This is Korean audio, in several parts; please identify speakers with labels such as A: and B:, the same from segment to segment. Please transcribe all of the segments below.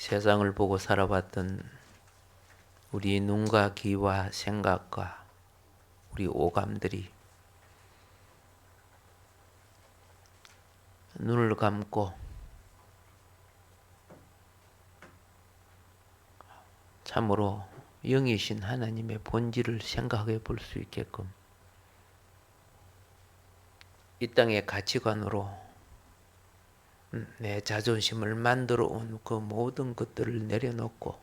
A: 세상을 보고 살아봤던 우리 눈과 귀와 생각과 우리 오감들이 눈을 감고 참으로 영이신 하나님의 본질을 생각해 볼 수 있게끔 이 땅의 가치관으로 내 자존심을 만들어 온 그 모든 것들을 내려놓고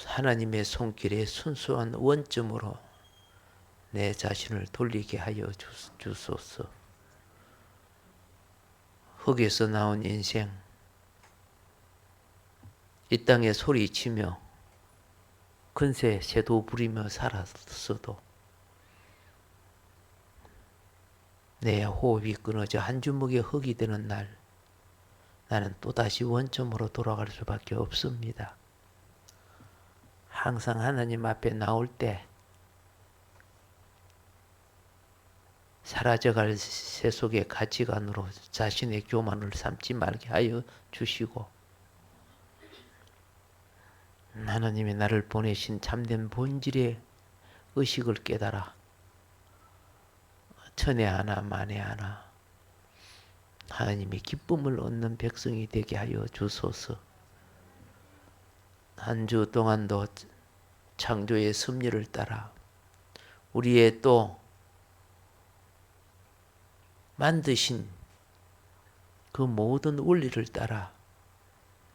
A: 하나님의 손길에 순수한 원점으로 내 자신을 돌리게 하여 주소서. 흙에서 나온 인생, 이 땅에 소리치며 근세 새도 부리며 살았어도 내 호흡이 끊어져 한 주먹의 흙이 되는 날, 나는 또다시 원점으로 돌아갈 수밖에 없습니다. 항상 하나님 앞에 나올 때 사라져갈 세속의 가치관으로 자신의 교만을 삼지 말게 하여 주시고, 하나님이 나를 보내신 참된 본질의 의식을 깨달아 천에 하나 만에 하나 하나님의 기쁨을 얻는 백성이 되게 하여 주소서. 한 주 동안도 창조의 섭리를 따라 우리의 또 만드신 그 모든 원리를 따라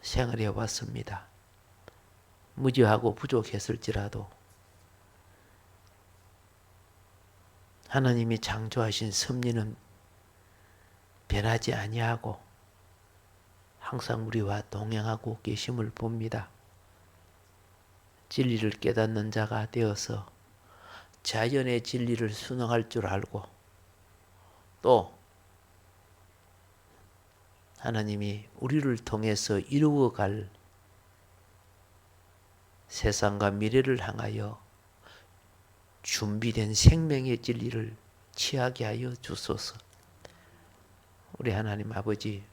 A: 생활해 왔습니다. 무지하고 부족했을지라도 하나님이 창조하신 섭리는 변하지 아니하고 항상 우리와 동행하고 계심을 봅니다. 진리를 깨닫는 자가 되어서 자연의 진리를 순응할 줄 알고 또 하나님이 우리를 통해서 이루어갈 세상과 미래를 향하여 준비된 생명의 진리를 취하게 하여 주소서. 우리 하나님 아버지,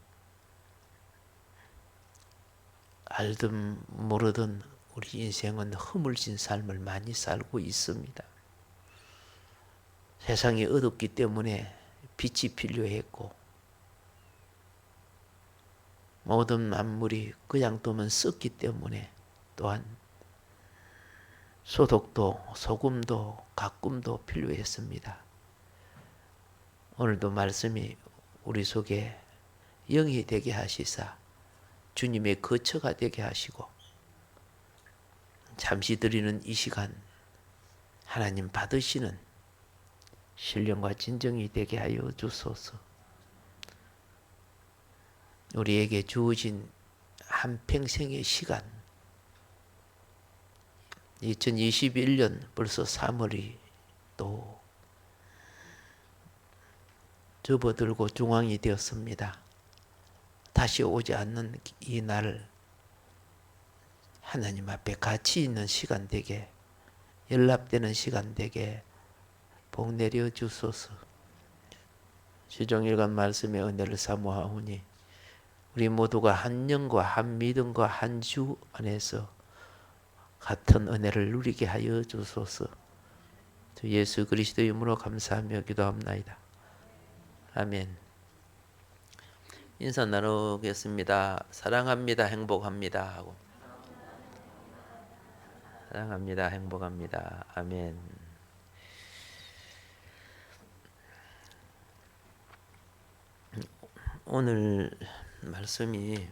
A: 알든 모르든 우리 인생은 허물진 삶을 많이 살고 있습니다. 세상이 어둡기 때문에 빛이 필요했고 모든 만물이 그냥 두면 썩기 때문에 또한 소독도 소금도 가꿈도 필요했습니다. 오늘도 말씀이 우리 속에 영이 되게 하시사 주님의 거처가 되게 하시고 잠시 드리는 이 시간 하나님 받으시는 신령과 진정이 되게 하여 주소서. 우리에게 주어진 한평생의 시간, 2021년 벌써 3월이 또 접어들고 중앙이 되었습니다. 다시 오지 않는 이 날 하나님 앞에 가치 있는 시간 되게, 연락되는 시간 되게 복 내려 주소서. 시종일관 말씀의 은혜를 사모하오니 우리 모두가 한 영과 한 믿음과 한 주 안에서 같은 은혜를 누리게 하여 주소서. 주 예수 그리스도의 이름으로 감사하며 기도합나이다. 아멘. 인사 나누겠습니다. 사랑합니다. 행복합니다. 하고. 사랑합니다. 행복합니다. 아멘. 오늘 말씀이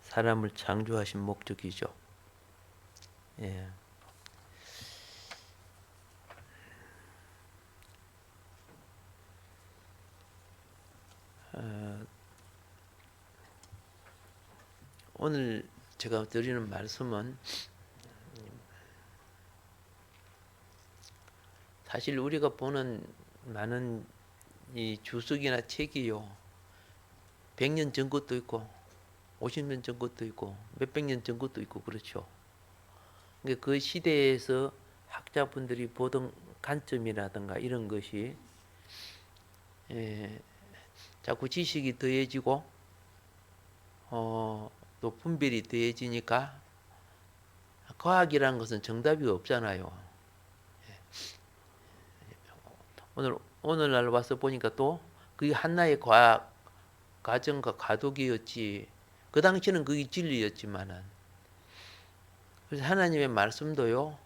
A: 사람을 창조하신 목적이죠. 예. 오늘 제가 드리는 말씀은 사실 우리가 보는 많은 이 주석이나 책이요, 100년 전 것도 있고 50년 전 것도 있고 몇백 년 전 것도 있고 그렇죠. 그러니까 그 시대에서 학자분들이 보던 관점이라든가 이런 것이 자꾸 지식이 더해지고 또 분별이 더해지니까 과학이라는 것은 정답이 없잖아요. 오늘날 와서 보니까 또 그게 하나의 과학 과정과 과도기였지. 그 당시는 그게 진리였지만은. 그래서 하나님의 말씀도요,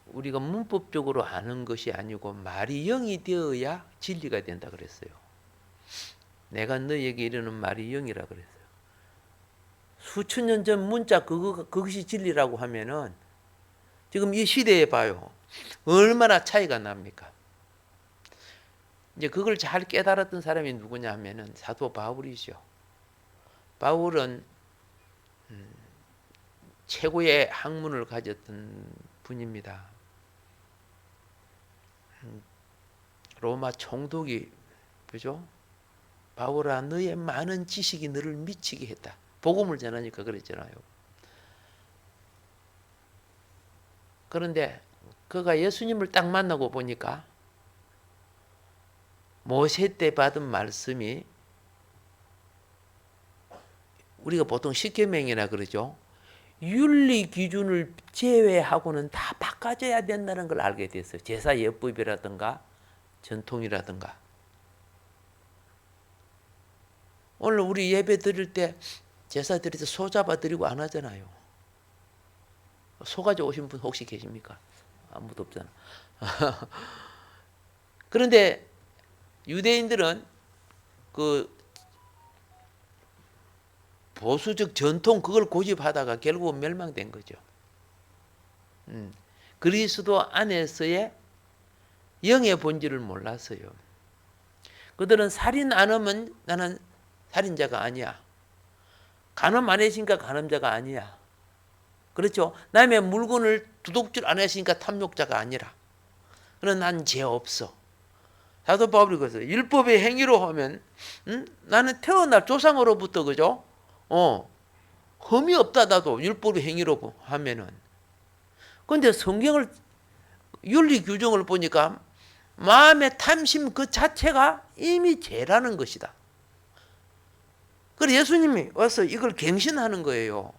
A: 우리가 문법적으로 아는 것이 아니고 말이 영이 되어야 진리가 된다 그랬어요. 내가 너에게 이르는 말이 영이라 그랬어요. 수천 년 전 문자 그것이 진리라고 하면은 지금 이 시대에 봐요. 얼마나 차이가 납니까? 이제 그걸 잘 깨달았던 사람이 누구냐 하면은 사도 바울이죠. 바울은 최고의 학문을 가졌던 분입니다. 로마 총독이, 그죠? 바울아, 너의 많은 지식이 너를 미치게 했다. 복음을 전하니까 그랬잖아요. 그런데 그가 예수님을 딱 만나고 보니까 모세 때 받은 말씀이, 우리가 보통 십계명이라 그러죠. 윤리 기준을 제외하고는 다 바꿔줘야 된다는 걸 알게 됐어요. 제사 예법이라든가 전통이라든가. 오늘 우리 예배 드릴 때, 제사 드릴 때 소 잡아 드리고 안 하잖아요. 소 가지고 오신 분 혹시 계십니까? 아무도 없잖아. 그런데 유대인들은 그 보수적 전통 그걸 고집하다가 결국은 멸망된 거죠. 그리스도 안에서의 영의 본질을 몰랐어요. 그들은 살인 안 하면 나는 살인자가 아니야. 간음 안 했으니까 간음자가 아니야. 그렇죠? 남의 물건을 도둑질 안 했으니까 탐욕자가 아니라. 그럼 난 죄 없어. 사도 바울이 그랬어요. 율법의 행위로 하면 나는 태어날 조상으로부터, 그죠? 흠이 없다. 나도 율법의 행위로 하면은. 근데 성경을, 윤리 규정을 보니까 마음의 탐심 그 자체가 이미 죄라는 것이다. 그래서 예수님이 와서 이걸 갱신하는 거예요.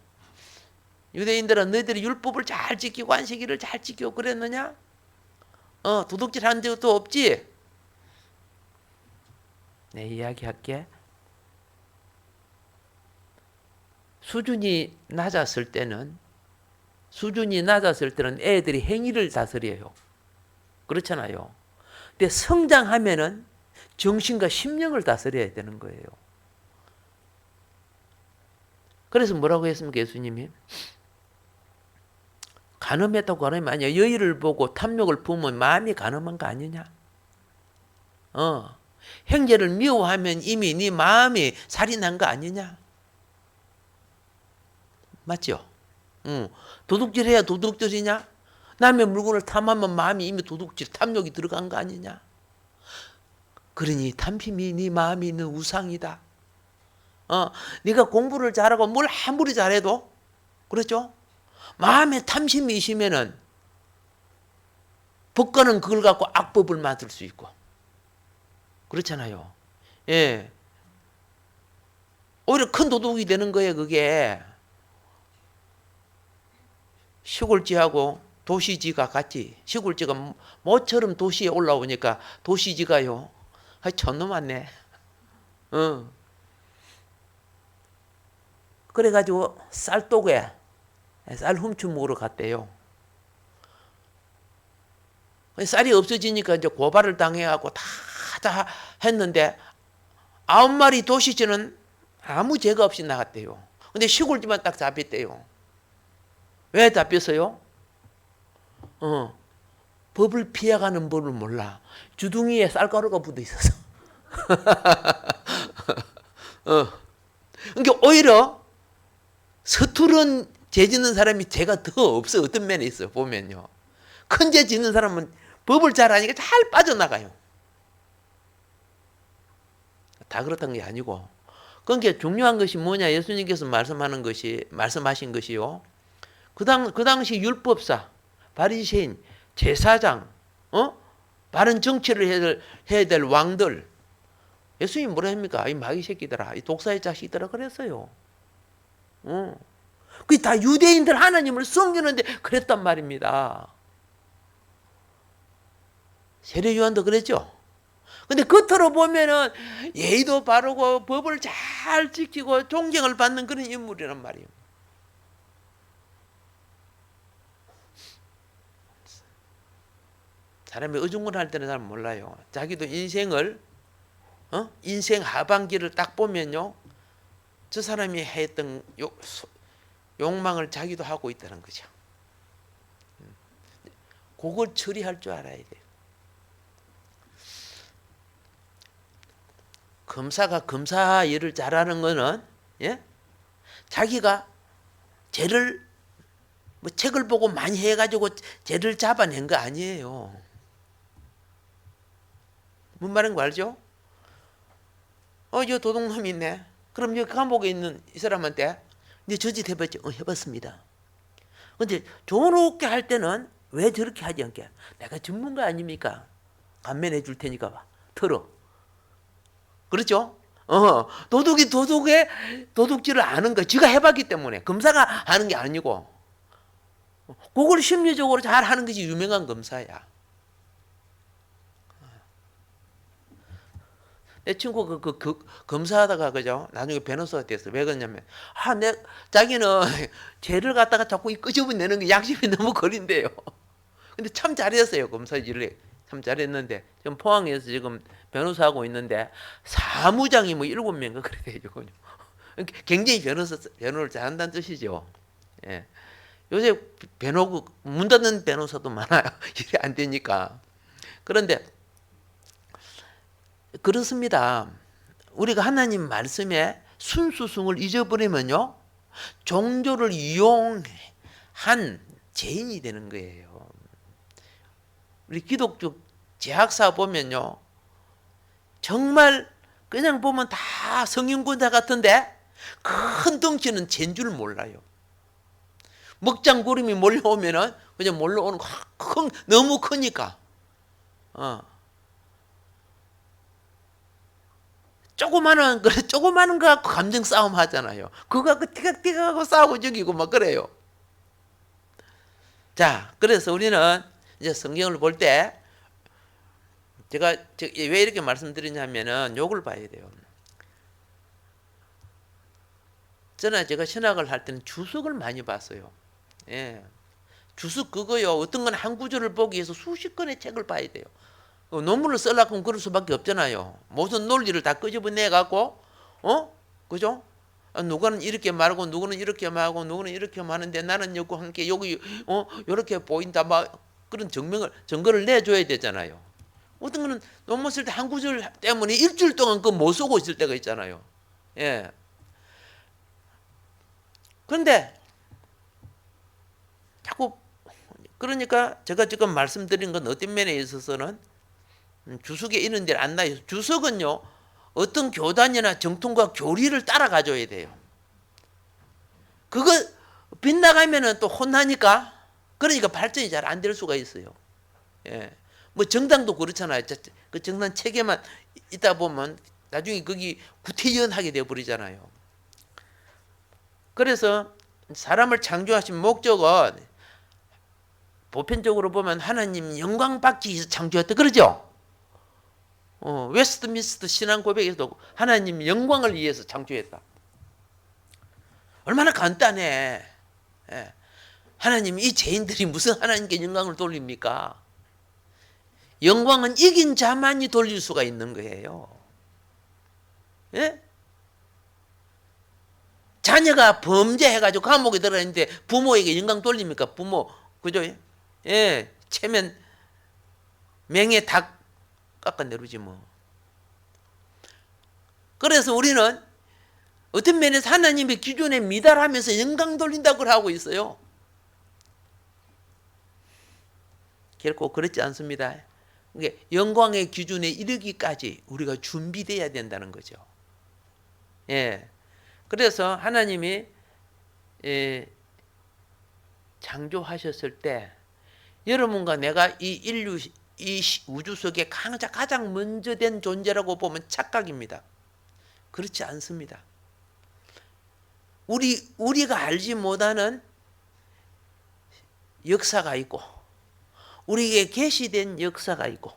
A: 유대인들은 너희들이 율법을 잘 지키고 안식일을 잘 지키고 그랬느냐? 도둑질 한 적도 없지? 내 이야기할게. 수준이 낮았을 때는 애들이 행위를 다스려요. 그렇잖아요. 근데 성장하면은 정신과 심령을 다스려야 되는 거예요. 그래서 뭐라고 했습니까, 예수님이? 간음했다고 간음이 아니야. 여의를 보고 탐욕을 품으면 마음이 간음한 거 아니냐? 형제를 미워하면 이미 네 마음이 살인한 거 아니냐? 맞죠? 도둑질해야 도둑질이냐? 남의 물건을 탐하면 마음이 이미 도둑질, 탐욕이 들어간 거 아니냐? 그러니 탐심이 네 마음에 있는 우상이다. 네가 공부를 잘하고 뭘 아무리 잘해도, 그렇죠? 마음에 탐심이 있으면은 법관은 그걸 갖고 악법을 만들 수 있고, 그렇잖아요. 예. 오히려 큰 도둑이 되는 거예요, 그게. 시골지하고 도시지가 같이, 시골지가 모처럼 도시에 올라오니까 도시지가요, 촌놈 왔네. 그래가지고 쌀독에 쌀 훔쳐 먹으러 갔대요. 쌀이 없어지니까 이제 고발을 당해갖고 다 했는데 9마리 도시지는 아무 죄가 없이 나갔대요. 근데 시골지만 딱 잡혔대요. 왜 잡혔어요? 법을 피해가는 법을 몰라. 주둥이에 쌀가루가 묻어 있어서. 그러니까 오히려 서투른 죄 짓는 사람이 죄가 더 없어. 어떤 면에 있어 보면요. 큰 죄 짓는 사람은 법을 잘 아니까 잘 빠져나가요. 다 그렇다는 게 아니고. 그러니까 중요한 것이 뭐냐? 예수님께서 말씀하신 것이요. 그 당시 율법사, 바리새인, 제사장, 바른 정치를 해야 될 왕들, 예수님이 뭐라 합니까? 이 마귀 새끼들아, 이 독사의 자식들아 그랬어요. 그게 다 유대인들 하나님을 섬기는데 그랬단 말입니다. 세례 요한도 그랬죠. 근데 겉으로 보면은 예의도 바르고 법을 잘 지키고 존경을 받는 그런 인물이란 말이에요. 사람이 어중간할 때는 잘 몰라요. 자기도 인생을 인생 하반기를 딱 보면요, 저 사람이 했던 욕망을 자기도 하고 있다는 거죠. 그걸 처리할 줄 알아야 돼요. 검사가 검사 일을 잘하는 거는 자기가 죄를 뭐 책을 보고 많이 해가지고 죄를 잡아낸 거 아니에요. 뭔 말인 거 알죠? 저 도둑놈이 있네. 그럼 여기 감옥에 있는 이 사람한테 네 저짓 해봤지? 해봤습니다. 근데 조롭게 할 때는 왜 저렇게 하지 않게? 내가 전문가 아닙니까? 감면해 줄 테니까 봐. 들어. 그렇죠? 도둑이 도둑의 도둑질을 아는 거, 지가 해봤기 때문에 검사가 하는 게 아니고, 그걸 심리적으로 잘 하는 것이 유명한 검사야. 내 친구 검사하다가 그죠? 나중에 변호사가 됐어. 왜 그러냐면 자기는 죄를 갖다가 자꾸 끄집어내는 게 양심이 너무 거린대요. 근데 참 잘했어요. 검사 일을 참 잘했는데 지금 포항에서 지금 변호사하고 있는데 사무장이 뭐 7명인가 그래 되죠. 굉장히 변호를 잘한다는 뜻이죠. 예. 요새 문 닫는 변호사도 많아요. 일이 안 되니까. 그런데 그렇습니다. 우리가 하나님 말씀에 순수성을 잊어버리면요, 종교를 이용한 죄인이 되는 거예요. 우리 기독교 제학사 보면요, 정말 그냥 보면 다 성인군자 같은데 큰 덩치는 죄인 줄 몰라요. 먹장구름이 몰려오면은 그냥 몰려오는 거 너무 크니까 조그마한 거 갖고 감정 싸움 하잖아요. 그거 갖고 티격태격하고 싸우고 죽이고 막 그래요. 자, 그래서 우리는 이제 성경을 볼 때 제가 왜 이렇게 말씀드리냐면은 요걸 봐야 돼요. 제가 신학을 할 때는 주석을 많이 봤어요. 예. 주석 그거요. 어떤 건 한 구절을 보기 위해서 수십 권의 책을 봐야 돼요. 논문을 쓰려고 그럴 수밖에 없잖아요. 모든 논리를 다 끄집어내 갖고, 그죠? 누구는 이렇게 말하고 누구는 이렇게 말하고 누구는 이렇게 말하는데 나는 여기 함께 여기 이렇게 보인다 막 그런 증거를 내줘야 되잖아요. 어떤 거는 논문 쓸 때 한 구절 때문에 일주일 동안 그거 못 쓰고 있을 때가 있잖아요. 예. 그런데 자꾸 그러니까 제가 지금 말씀드린 건 어떤 면에 있어서는 주석에 이런 데를 안 나요. 주석은요, 어떤 교단이나 정통과 교리를 따라가줘야 돼요. 그거 빗나가면은 또 혼나니까, 그러니까 발전이 잘 안 될 수가 있어요. 예. 뭐 정당도 그렇잖아요. 그 정당 체계만 있다 보면 나중에 거기 구태연하게 되어버리잖아요. 그래서 사람을 창조하신 목적은 보편적으로 보면 하나님 영광 받기 위해서 창조했다 그러죠. 웨스트민스터 신앙 고백에서도 하나님 영광을 위해서 창조했다. 얼마나 간단해. 예. 하나님 이 죄인들이 무슨 하나님께 영광을 돌립니까? 영광은 이긴 자만이 돌릴 수가 있는 거예요. 예? 자녀가 범죄해가지고 감옥에 들어있는데 부모에게 영광 돌립니까? 부모, 그죠? 예, 체면, 맹에 다 깎아내리지 뭐. 그래서 우리는 어떤 면에서 하나님의 기준에 미달하면서 영광 돌린다고 하고 있어요. 결코 그렇지 않습니다. 그러니까 영광의 기준에 이르기까지 우리가 준비돼야 된다는 거죠. 예. 그래서 하나님이 창조하셨을 때 여러분과 내가 이 인류 이 우주 속에 가장 먼저 된 존재라고 보면 착각입니다. 그렇지 않습니다. 우리가 알지 못하는 역사가 있고 우리에게 계시된 역사가 있고,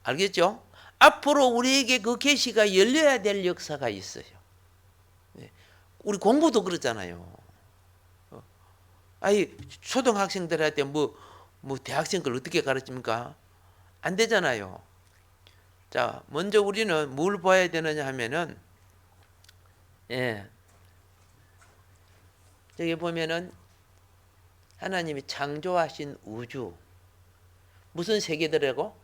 A: 알겠죠? 앞으로 우리에게 그 계시가 열려야 될 역사가 있어요. 우리 공부도 그렇잖아요. 아니 초등학생들한테 뭐 대학생 걸 어떻게 가르칩니까? 안 되잖아요. 자, 먼저 우리는 뭘 봐야 되느냐 하면은, 저기 보면은 하나님이 창조하신 우주, 무슨 세계더라고?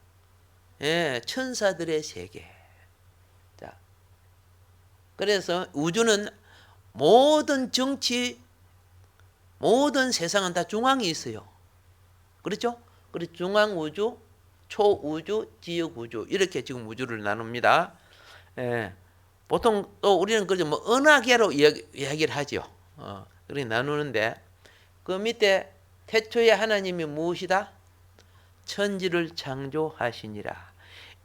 A: 천사들의 세계. 자, 그래서 우주는 모든 정치, 모든 세상은 다 중앙이 있어요. 그렇죠? 그리고 중앙우주, 초우주, 지역우주, 이렇게 지금 우주를 나눕니다. 보통 또 우리는 그저 뭐 은하계로 이야기를 하죠. 그렇게 나누는데, 그 밑에 태초에 하나님이 무엇이다? 천지를 창조하시니라.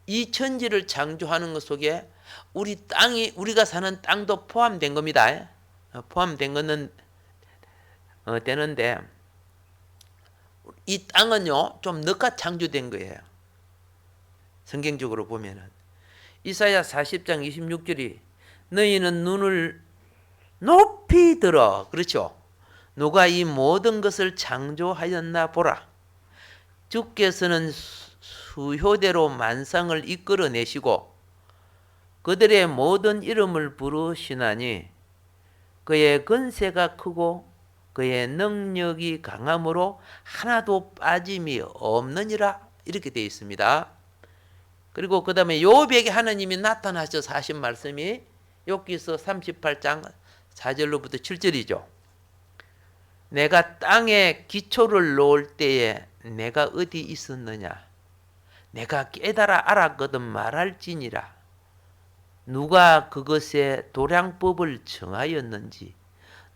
A: 이 천지를 창조하는 것 속에 우리가 사는 땅도 포함된 겁니다. 포함된 것은 되는데, 이 땅은요 좀 늦게 창조된 거예요. 성경적으로 보면은 이사야 40장 26절이 너희는 눈을 높이 들어, 그렇죠? 누가 이 모든 것을 창조하였나 보라. 주께서는 수효대로 만상을 이끌어내시고 그들의 모든 이름을 부르시나니 그의 권세가 크고 그의 능력이 강함으로 하나도 빠짐이 없느니라, 이렇게 되어 있습니다. 그리고 그 다음에 욥에게 하나님이 나타나셔서 하신 말씀이 욥기서 38장 4절로부터 7절이죠. 내가 땅에 기초를 놓을 때에 내가 어디 있었느냐? 내가 깨달아 알았거든 말할지니라. 누가 그것의 도량법을 정하였는지,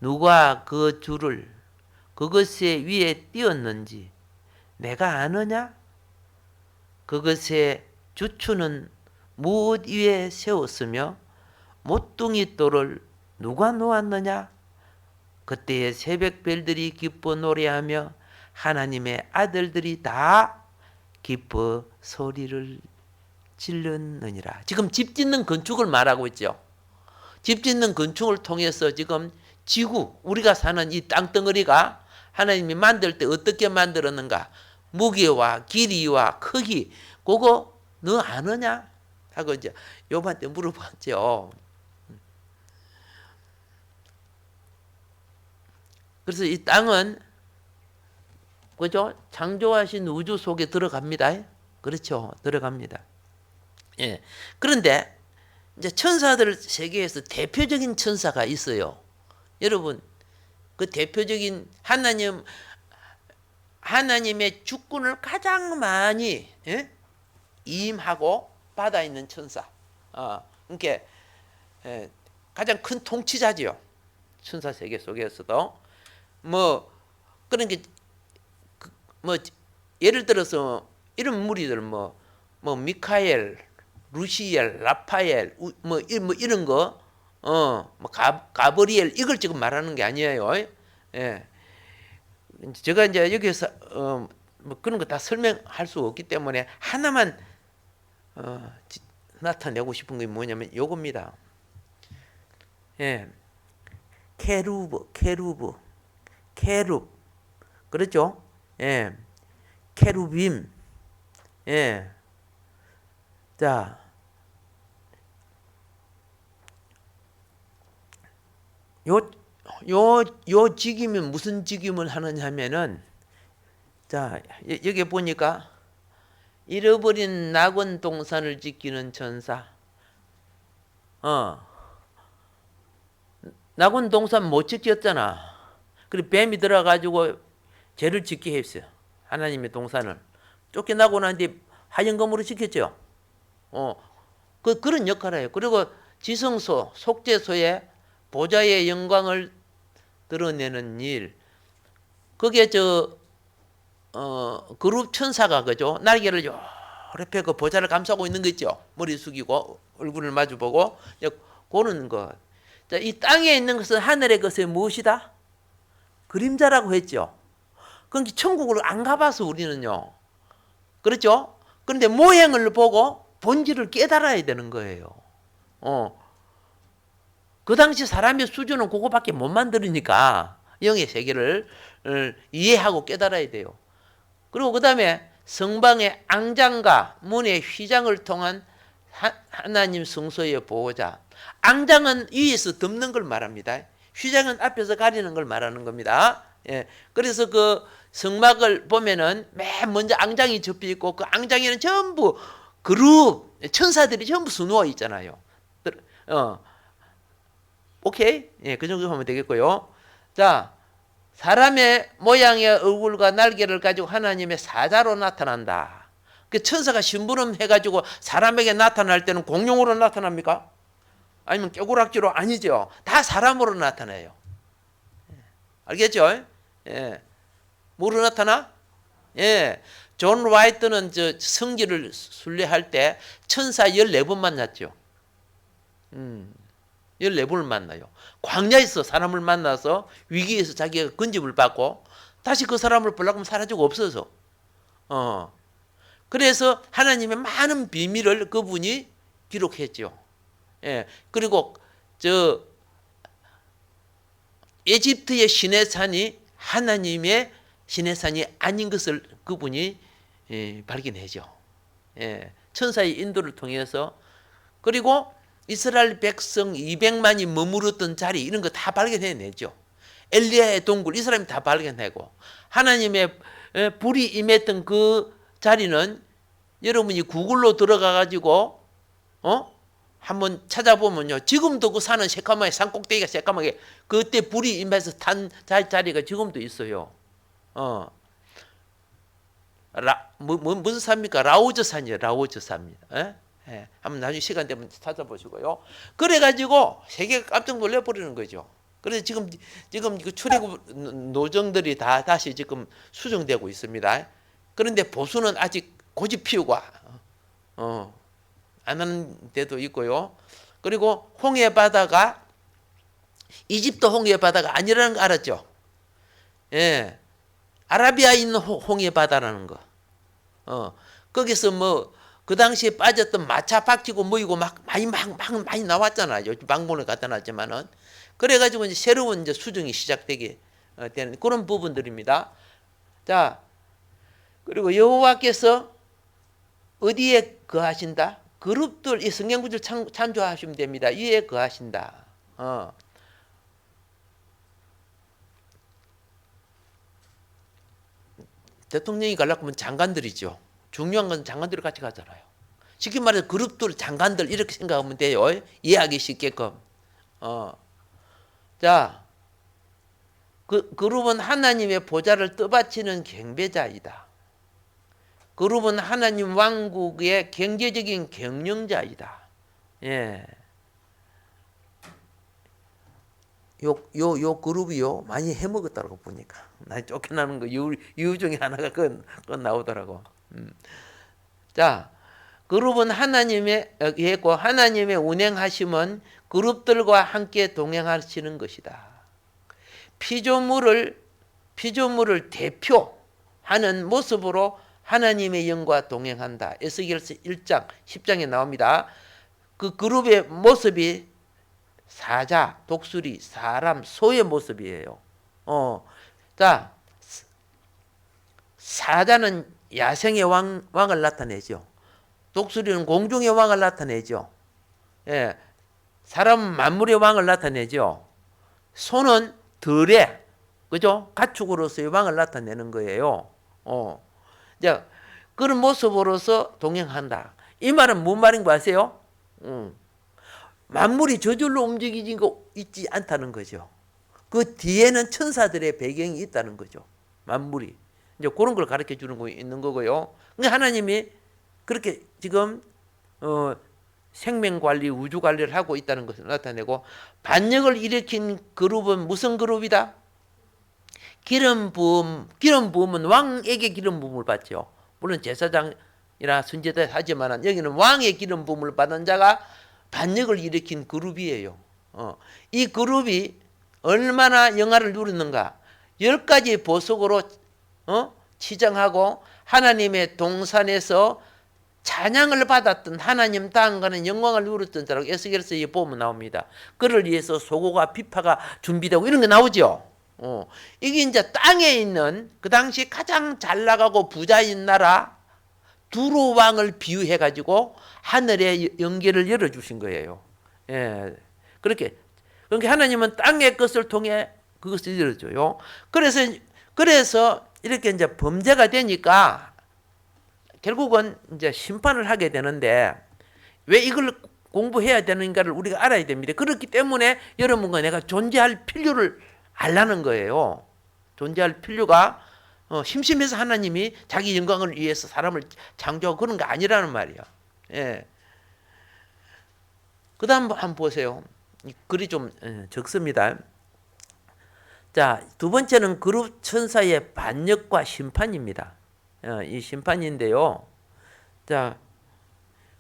A: 누가 그 줄을 그것의 위에 띄었는지 내가 아느냐? 그것의 주추는 무엇 위에 세웠으며 모퉁이 돌을 누가 놓았느냐? 그때의 새벽별들이 기뻐 노래하며 하나님의 아들들이 다 기뻐 소리를 질렀느니라. 지금 집 짓는 건축을 말하고 있죠. 집 짓는 건축을 통해서 지금 지구, 우리가 사는 이 땅덩어리가 하나님이 만들 때 어떻게 만들었는가? 무게와 길이와 크기, 그거 너 아느냐? 하고 이제 욥한테 물어봤죠. 그래서 이 땅은, 그죠? 창조하신 우주 속에 들어갑니다. 그렇죠? 들어갑니다. 그런데 이제 천사들 세계에서 대표적인 천사가 있어요. 여러분, 그 대표적인 하나님의 주권을 가장 많이 임하고 받아 있는 천사. 그러니까 가장 큰 통치자지요. 천사 세계 속에서도 그런 게 예를 들어서 이런 무리들 미카엘, 루시엘, 라파엘 이런 거 가브리엘, 이걸 지금 말하는 게 아니에요. 제가 이제 여기서 그런 거 다 설명할 수 없기 때문에 하나만 나타내고 싶은 게 뭐냐면 요겁니다. 케룹, 그렇죠? 케루빔. 자, 요 직임은 무슨 직임을 하느냐 하면은, 자, 여기 보니까 잃어버린 낙원 동산을 지키는 천사. 낙원 동산 못 지켰잖아. 그리고 뱀이 들어가지고 죄를 짓게 했어요. 하나님의 동산을 쫓겨나고 난 뒤에 화영검으로 지켰죠. 그런 역할을 해요. 그리고 지성소, 속죄소에 보좌의 영광을 드러내는 일. 그게 그룹 천사가 그죠? 날개를 옆에 그 보좌를 감싸고 있는 거 있죠? 머리 숙이고 얼굴을 마주보고 그런 것. 자, 이 땅에 있는 것은 하늘의 것의 무엇이다? 그림자라고 했죠. 그런데 천국을 안 가봐서 우리는요. 그렇죠? 그런데 모양을 보고 본질을 깨달아야 되는 거예요. 그 당시 사람의 수준은 그거밖에 못 만들으니까 영의 세계를 이해하고 깨달아야 돼요. 그리고 그 다음에 성방의 앙장과 문의 휘장을 통한 하나님 성소의 보호자. 앙장은 위에서 덮는 걸 말합니다. 휘장은 앞에서 가리는 걸 말하는 겁니다. 예. 그래서 그 성막을 보면은 맨 먼저 앙장이 접혀 있고 그 앙장에는 전부 그룹 천사들이 전부 수놓아 있잖아요. 오케이? 예, 그 정도 하면 되겠고요. 자, 사람의 모양의 얼굴과 날개를 가지고 하나님의 사자로 나타난다. 그 천사가 심부름 해가지고 사람에게 나타날 때는 공룡으로 나타납니까? 아니면 깨구락지로? 아니죠. 다 사람으로 나타나요. 알겠죠? 예. 뭐로 나타나? 예. 존 라이트는 저 성지를 순례할 때 천사 14번 만났죠. 14번을 만나요. 광야에서 사람을 만나서 위기에서 자기가 건집을 받고 다시 그 사람을 보려고 하면 사라지고 없어서. 그래서 하나님의 많은 비밀을 그분이 기록했죠. 예. 그리고 저 에집트의 시내산이 하나님의 시내산이 아닌 것을 그분이 발견해죠. 예. 천사의 인도를 통해서. 그리고 이스라엘 백성 200만이 머무르던 자리 이런 거 다 발견해내죠. 엘리야의 동굴 이 사람이 다 발견하고 하나님의 불이 임했던 그 자리는 여러분이 구글로 들어가 가지고 한번 찾아보면요. 지금도 그 산은 새까맣게 산꼭대기가 새까맣게 그때 불이 임해서 탄 자리가 지금도 있어요. 무슨 산입니까? 라오즈 산이에요. 라오즈 산입니다. 예, 한번 나중에 시간 되면 찾아보시고요. 그래가지고 세계가 깜짝 놀래버리는 거죠. 그래서 지금 그 출애굽 노정들이 다 다시 지금 수정되고 있습니다. 그런데 보수는 아직 고집 피우고 안 하는 데도 있고요. 그리고 홍해 바다가 이집트 홍해 바다가 아니라는 거 알았죠? 예, 아라비아에 있는 홍해 바다라는 거. 거기서 뭐 그 당시에 빠졌던 마차 박히고 뭐이고 막 많이 나왔잖아요. 방문을 갖다 놨지만은 그래가지고 이제 새로운 이제 수정이 시작되게 되는 그런 부분들입니다. 자, 그리고 여호와께서 어디에 거하신다? 그룹들 이 성경 구절 참조하시면 됩니다. 위에 거하신다. 대통령이 가려고 하면 장관들이죠. 중요한 건 장관들이 같이 가잖아요. 쉽게 말해서 그룹들, 장관들 이렇게 생각하면 돼요. 이해하기 쉽게끔. 자, 그룹은 하나님의 보좌를 떠받치는 경배자이다. 그룹은 하나님 왕국의 경제적인 경영자이다. 예. 요 그룹이요 많이 해먹었다고 보니까 나 쫓겨나는 거 이유 중에 하나가 그건 나오더라고. 자, 그룹은 하나님의 했고 하나님의 운행하심은 그룹들과 함께 동행하시는 것이다. 피조물을 대표하는 모습으로 하나님의 영과 동행한다. 에스겔서 1장 10장에 나옵니다. 그 그룹의 모습이 사자, 독수리, 사람, 소의 모습이에요. 자, 사자는 야생의 왕을 나타내죠. 독수리는 공중의 왕을 나타내죠. 예, 사람은 만물의 왕을 나타내죠. 소는 들의, 그죠? 가축으로서의 왕을 나타내는 거예요. 자, 그런 모습으로서 동행한다. 이 말은 무슨 말인 거 아세요? 만물이 저절로 움직이진 거 있지 않다는 거죠. 그 뒤에는 천사들의 배경이 있다는 거죠. 만물이. 이제 그런 걸 가르쳐 주는 거 있는 거고요. 그러니까 하나님이 그렇게 지금 생명 관리, 우주 관리를 하고 있다는 것을 나타내고 반역을 일으킨 그룹은 무슨 그룹이다? 기름 부음은 왕에게 기름 부음을 받죠. 물론 제사장이나 순제도 하지만 여기는 왕의 기름 부음을 받은 자가 반역을 일으킨 그룹이에요. 이 그룹이 얼마나 영화를 누렸는가. 10가지 보석으로 치장하고 하나님의 동산에서 찬양을 받았던 하나님 땅과는 영광을 누렸던 자라고 에스겔서에 보면 나옵니다. 그를 위해서 소고가 비파가 준비되고 이런 게 나오죠. 이게 이제 땅에 있는 그 당시 가장 잘 나가고 부자인 나라 두로 왕을 비유해 가지고 하늘의 연계를 열어 주신 거예요. 예. 그러니까 하나님은 땅의 것을 통해 그것을 열어줘요. 그래서 이렇게 이제 범죄가 되니까 결국은 이제 심판을 하게 되는데 왜 이걸 공부해야 되는가를 우리가 알아야 됩니다. 그렇기 때문에 여러분과 내가 존재할 필요를 알라는 거예요. 존재할 필요가 심심해서 하나님이 자기 영광을 위해서 사람을 창조하고 그런 거 아니라는 말이야. 예. 그 다음 한번 보세요. 글이 좀 적습니다. 자, 두 번째는 그룹 천사의 반역과 심판입니다. 이 심판인데요. 자,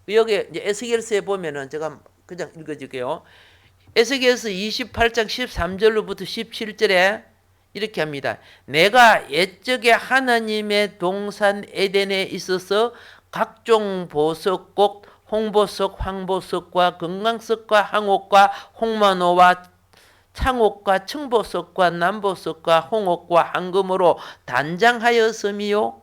A: 여기 이제 에스겔서에 보면은 제가 그냥 읽어줄게요. 에스겔서 28장 13절로부터 17절에 이렇게 합니다. 내가 옛적에 하나님의 동산 에덴에 있어서 각종 보석곡, 홍보석, 황보석과 금강석과 항옥과 홍마노와 창옥과 청보석과 남보석과 홍옥과 황금으로 단장하였으미요.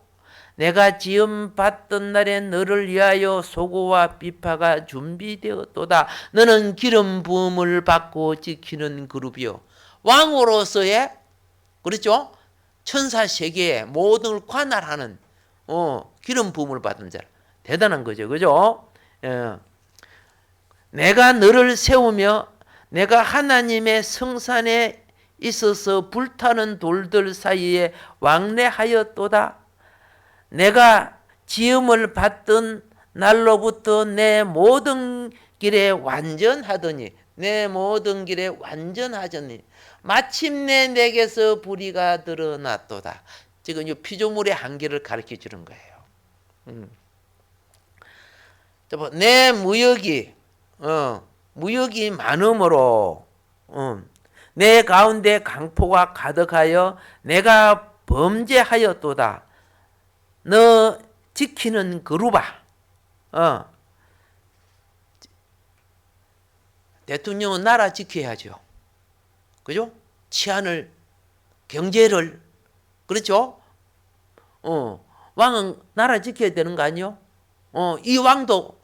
A: 내가 지음 받던 날에 너를 위하여 소고와 비파가 준비되었도다. 너는 기름 부음을 받고 지키는 그룹이요. 왕으로서의 그렇죠? 천사 세계의 모든 걸 관할하는 기름 부음을 받은 자. 대단한 거죠. 그죠? 내가 너를 세우며 내가 하나님의 성산에 있어서 불타는 돌들 사이에 왕래하였도다. 내가 지음을 받던 날로부터 내 모든 길에 완전하더니 내 모든 길에 완전하더니 마침내 내게서 불의가 드러났도다. 지금 이 피조물의 한계를 가르쳐 주는 거예요. 내 무역이 많음으로 내 가운데 강포가 가득하여 내가 범죄하였도다. 너 지키는 그루바. 대통령은 나라 지켜야죠. 그죠? 치안을, 경제를, 그렇죠? 왕은 나라 지켜야 되는 거 아니요? 이 왕도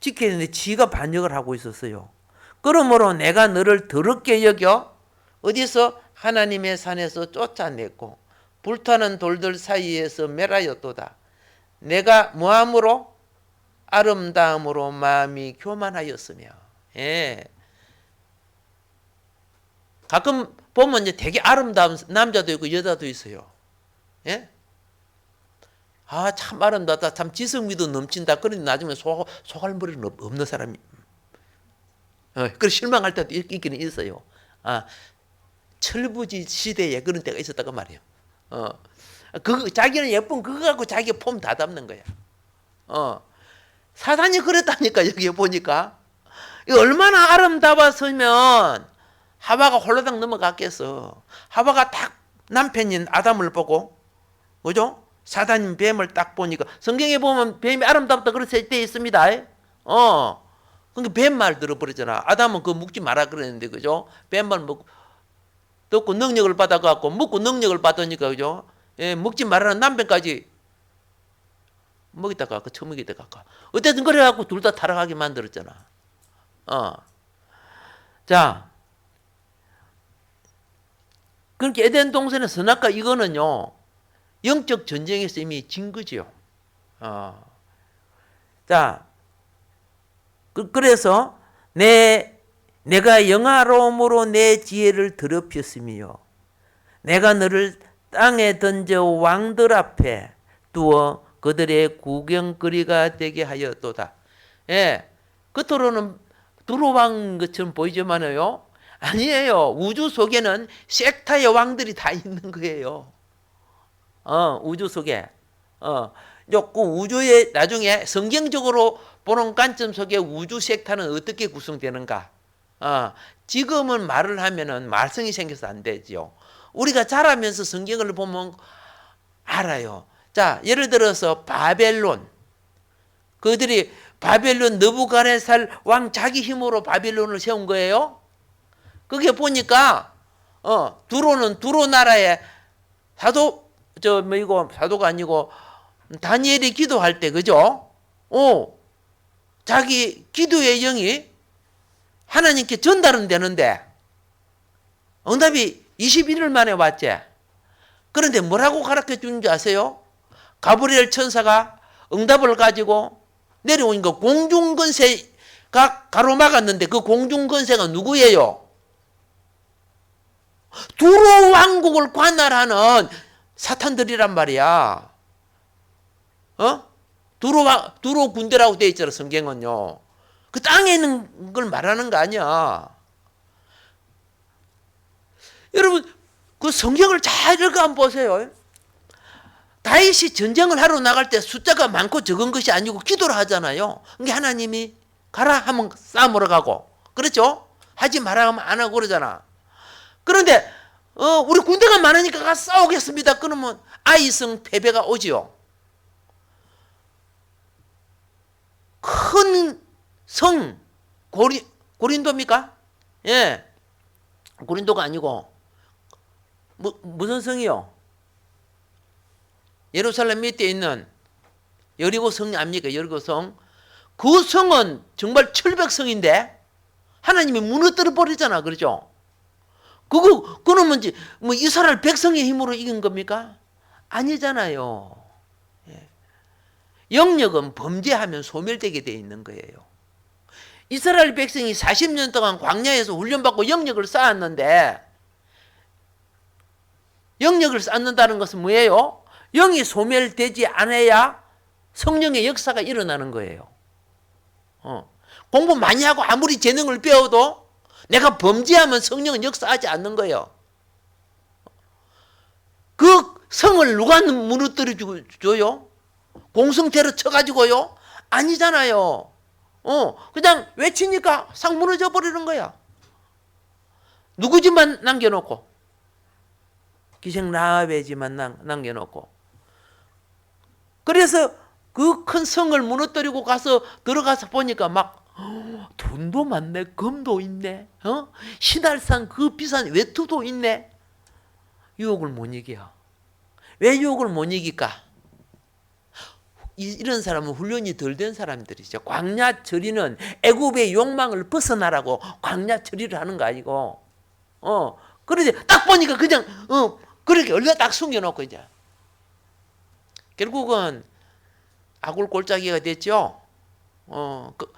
A: 지켜야 되는데 지가 반역을 하고 있었어요. 그러므로 내가 너를 더럽게 여겨 어디서 하나님의 산에서 쫓아냈고 불타는 돌들 사이에서 멸하였도다. 내가 뭐함으로? 아름다움으로 마음이 교만하였으며. 예. 가끔 보면 이제 되게 아름다운 남자도 있고 여자도 있어요. 예? 아, 참 아름답다. 참 지성미도 넘친다. 그런데 나중에 소갈머리는 없는 사람이. 그래 실망할 때도 있기는 있어요. 철부지 시대에 그런 때가 있었다고 말이에요. 자기는 예쁜 그거 갖고 자기 폼 다 담는 거야. 사단이 그랬다니까, 여기 보니까. 얼마나 아름다웠으면 하와가 홀라당 넘어갔겠어. 하와가 딱 남편인 아담을 보고, 그죠? 사단인 뱀을 딱 보니까, 성경에 보면 뱀이 아름답다 그런 때 있습니다. 그러니까 뱀 말 들어버리잖아. 아담은 그거 묵지 마라 그랬는데, 그죠? 뱀말 먹고, 듣고 능력을 받아갖고, 먹고 능력을 받으니까, 그죠? 예, 먹지 말라는 남편까지 먹이다 갈까, 처먹이다 갈까. 어쨌든 그래갖고 둘 다 타락하게 만들었잖아. 자, 그렇게 에덴 동산의 선악과 이거는요, 영적 전쟁에서 이미 진 거지요. 자, 그래서 내가 영화로움으로 내 지혜를 더럽혔으며 내가 너를 땅에 던져 왕들 앞에 두어 그들의 구경거리가 되게 하였도다. 예, 겉으로는 두루왕 것처럼 보이지만요, 아니에요. 우주 속에는 섹타의 왕들이 다 있는 거예요. 우주 속에. 그 우주의 나중에 성경적으로 보는 관점 속에 우주 섹타는 어떻게 구성되는가? 지금은 말을 하면은 말썽이 생겨서 안 되죠. 우리가 자라면서 성경을 보면 알아요. 자, 예를 들어서 바벨론. 그들이 바벨론 느부갓네살 왕 자기 힘으로 바벨론을 세운 거예요. 그게 보니까 두로는 두로 나라에 사도가 아니고 다니엘이 기도할 때 그죠? 자기 기도의 영이 하나님께 전달은 되는데 응답이 21일 만에 왔지. 그런데 뭐라고 가르쳐 주는 줄 아세요? 가브리엘 천사가 응답을 가지고 내려오니까 공중권세가 가로막았는데 그 공중권세가 누구예요? 두로 왕국을 관할하는 사탄들이란 말이야. 두로 군대라고 되어 있잖아, 성경은요. 그 땅에 있는 걸 말하는 거 아니야. 여러분, 그 성경을 잘 읽어 한번 보세요. 다윗이 전쟁을 하러 나갈 때 숫자가 많고 적은 것이 아니고 기도를 하잖아요. 그러니까 하나님이 가라 하면 싸움으로 가고, 그렇죠? 하지 마라 하면 안 하고 그러잖아. 그런데 우리 군대가 많으니까 가서 싸우겠습니다. 그러면 아이성 패배가 오지요. 큰 성 고린도입니까? 예, 고린도가 아니고 무슨 성이요? 예루살렘 밑에 있는 여리고 성 압니까? 여리고 성. 그 성은 정말 철벽성인데 하나님이 무너뜨려 버리잖아, 그렇죠? 그러면 뭐 이스라엘 백성의 힘으로 이긴 겁니까? 아니잖아요. 예. 영역은 범죄하면 소멸되게 돼 있는 거예요. 이스라엘 백성이 40년 동안 광야에서 훈련받고 영역을 쌓았는데, 영역을 쌓는다는 것은 뭐예요? 영이 소멸되지 않아야 성령의 역사가 일어나는 거예요. 공부 많이 하고 아무리 재능을 배워도 내가 범죄하면 성령은 역사하지 않는 거예요. 그 성을 누가 무너뜨려 줘요? 공성태로 쳐가지고요? 아니잖아요. 그냥 외치니까 상 무너져 버리는 거야. 누구 집만 남겨놓고, 기생 라합의 집만 남겨놓고. 그래서 그 큰 성을 무너뜨리고 들어가서 보니까 막 돈도 많네, 금도 있네, 신할산 그 비싼 외투도 있네. 유혹을 못 이겨. 왜 유혹을 못 이길까? 이런 사람은 훈련이 덜 된 사람들이죠. 광야 처리는 애굽의 욕망을 벗어나라고 광야 처리를 하는 거 아니고, 그런데 딱 보니까 그냥 그렇게 얼마 딱 숨겨놓고 이제 결국은 아굴 꼴짜기가 됐죠. 그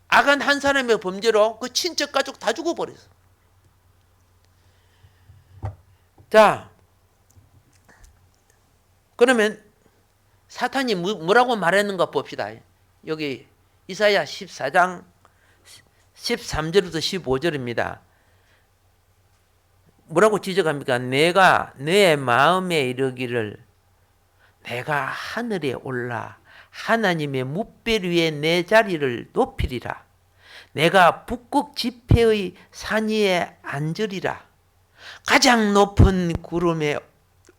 A: 악한 한 사람의 범죄로 그 친척 가족 다 죽어버렸어. 자, 그러면 사탄이 뭐라고 말했는가 봅시다. 여기 이사야 14장 13절부터 15절입니다. 뭐라고 지적합니까? 내가 내 마음에 이르기를 내가 하늘에 올라 하나님의 뭇별 위에 내 자리를 높이리라. 내가 북극 지폐의 산 위에 앉으리라. 가장 높은 구름에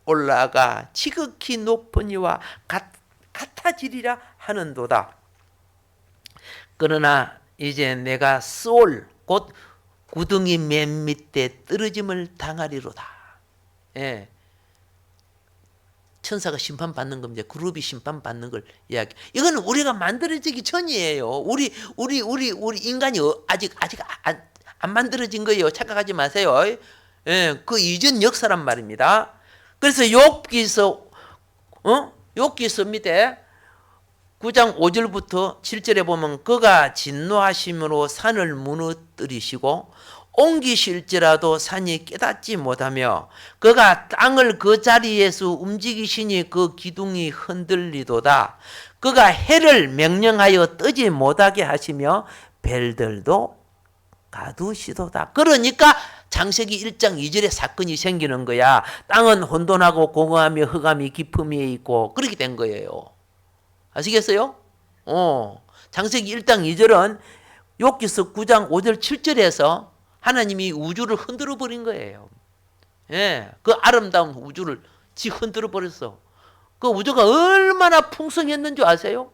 A: 올라가 지극히 높은 이와 같아지리라 하는도다. 그러나 이제 내가 스올 곧 구덩이 맨 밑에 떨어짐을 당하리로다. 예. 천사가 심판받는 겁니다. 그룹이 심판받는 걸 이야기. 이거는 우리가 만들어지기 전이에요. 우리 인간이 아직 안 만들어진 거예요. 착각하지 마세요. 예, 그 이전 역사란 말입니다. 그래서 욥기서 밑에 9장 5절부터 7절에 보면 그가 진노하심으로 산을 무너뜨리시고 옮기실지라도 산이 깨닫지 못하며 그가 땅을 그 자리에서 움직이시니 그 기둥이 흔들리도다. 그가 해를 명령하여 뜨지 못하게 하시며 별들도 가두시도다. 그러니까 창세기 1장 2절에 사건이 생기는 거야. 땅은 혼돈하고 공허하며 흑암이 깊음에 있고 그렇게 된 거예요. 아시겠어요? 창세기 1장 2절은 욥기서 9장 5절 7절에서 하나님이 우주를 흔들어 버린 거예요. 예, 그 아름다운 우주를 흔들어 버렸어. 그 우주가 얼마나 풍성했는 줄 아세요?